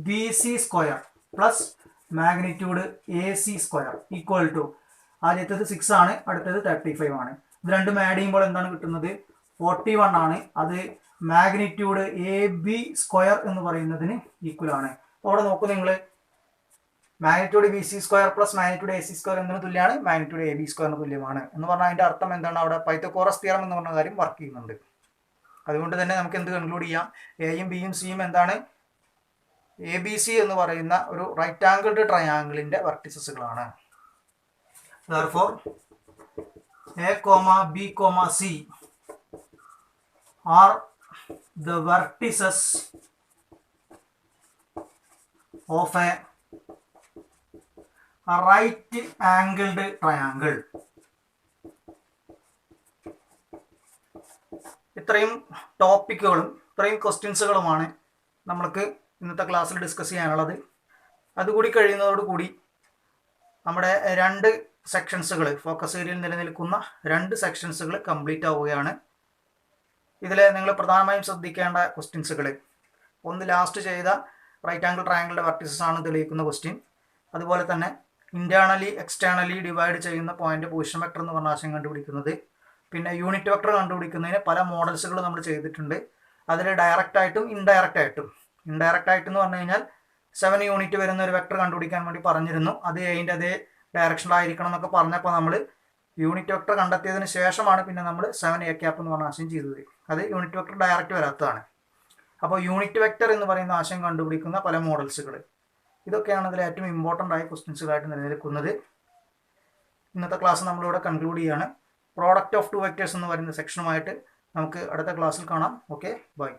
b c square plus magnitude A c square equal to ആദ്യത്തേത് 6 ആണ്, അടുത്തത് 35 ആണ്. ഇത് രണ്ടും ആഡ് ചെയ്യുമ്പോൾ എന്താണ് കിട്ടുന്നത്, 41 ആണ്. അത് മാഗ്നിറ്റ്യൂഡ് എ ബി സ്ക്വയർ എന്ന് പറയുന്നതിന് ഈക്വൽ ആണ്. അവിടെ നോക്കൂ നിങ്ങൾ, magnitude b c square plus magnitude A c square എന്നതിന് തുല്യമാണ്, മാഗ്നിറ്റ്യൂഡ് എ ബി സ്ക്വയറിന് തുല്യമാണ് എന്ന് പറഞ്ഞാൽ അതിൻ്റെ അർത്ഥം എന്താണ്, അവിടെ പൈതഗോറസ് തിയറം എന്ന് പറഞ്ഞ കാര്യം വർക്ക് ചെയ്യുന്നുണ്ട്. അതുകൊണ്ട് തന്നെ നമുക്ക് എന്ത് കൺക്ലൂഡ് ചെയ്യാം, എയും ബിയും സിയും എന്താണ്, എ ബി സി എന്ന് പറയുന്ന ഒരു റൈറ്റ് ആംഗിൾഡ് ട്രയാങ്കിളിന്റെ വെർട്ടിസസുകളാണ്. Therefore, A, B, C are the vertices of a right angled triangle. ഇത്രയും ടോപ്പിക്കുകളും ഇത്രയും ക്വസ്റ്റ്യൻസുകളുമാണ് നമ്മൾക്ക് ഇന്നത്തെ ക്ലാസ്സിൽ ഡിസ്കസ് ചെയ്യാനുള്ളത്. അതുകൂടി കഴിയുന്നതോടുകൂടി നമ്മുടെ 2 സെക്ഷൻസുകൾ, ഫോക്കസ് ഏരിയയിൽ നിലനിൽക്കുന്ന 2 സെക്ഷൻസുകൾ കംപ്ലീറ്റ് ആവുകയാണ്. ഇതിൽ നിങ്ങൾ പ്രധാനമായും ശ്രദ്ധിക്കേണ്ട ക്വസ്റ്റ്യൻസുകൾ, ഒന്ന് ലാസ്റ്റ് ചെയ്ത റൈറ്റ് ആംഗിൾ ട്രയാങ്കിളിൻ്റെ വെർട്ടിസസ് ആണ് തെളിയിക്കുന്ന ക്വസ്റ്റ്യൻ. അതുപോലെ തന്നെ ഇൻറ്റേർണലി എക്സ്റ്റേർണലി ഡിവൈഡ് ചെയ്യുന്ന പോയിന്റ് പൊസിഷൻ വെക്ടർ എന്ന് പറഞ്ഞ ആശയം കണ്ടുപിടിക്കുന്നത്. പിന്നെ യൂണിറ്റ് വെക്ടർ കണ്ടുപിടിക്കുന്നതിന് പല മോഡൽസുകൾ നമ്മൾ ചെയ്തിട്ടുണ്ട്. അതിൽ ഡയറക്റ്റ് ആയിട്ടും ഇൻഡയറക്റ്റ് ആയിട്ടും. ഇൻഡയറക്റ്റ് ആയിട്ട് എന്ന് പറഞ്ഞു കഴിഞ്ഞാൽ 7 യൂണിറ്റ് വരുന്ന ഒരു വെക്ടർ കണ്ടുപിടിക്കാൻ വേണ്ടി പറഞ്ഞിരുന്നു. അത് അതിൻ്റെ അതേ ഡയറക്ഷനിലായിരിക്കണം എന്നൊക്കെ പറഞ്ഞപ്പോൾ നമ്മൾ യൂണിറ്റ് വെക്ടർ കണ്ടെത്തിയതിന് ശേഷമാണ് പിന്നെ നമ്മൾ 7 A ക്യാപ്പ് എന്ന് പറഞ്ഞ ആശയം ചെയ്തത്. അത് യൂണിറ്റ് വെക്ടർ ഡയറക്റ്റ് വരാത്തതാണ്. അപ്പോൾ യൂണിറ്റ് വെക്ടർ എന്ന് പറയുന്ന ആശയം കണ്ടുപിടിക്കുന്ന പല മോഡൽസുകൾ, ഇതൊക്കെയാണ് ഇതിൽ ഏറ്റവും ഇമ്പോർട്ടൻ്റ് ആയ ക്വസ്റ്റ്യൻസുകളായിട്ട് നിലനിൽക്കുന്നത്. ഇന്നത്തെ ക്ലാസ് നമ്മളിവിടെ കൺക്ലൂഡ് ചെയ്യാണ്. പ്രോഡക്റ്റ് ഓഫ് 2 വെക്ടേഴ്സ് എന്ന് പറയുന്ന സെക്ഷനുമായിട്ട് നമുക്ക് അടുത്ത ക്ലാസ്സിൽ കാണാം. Okay, by.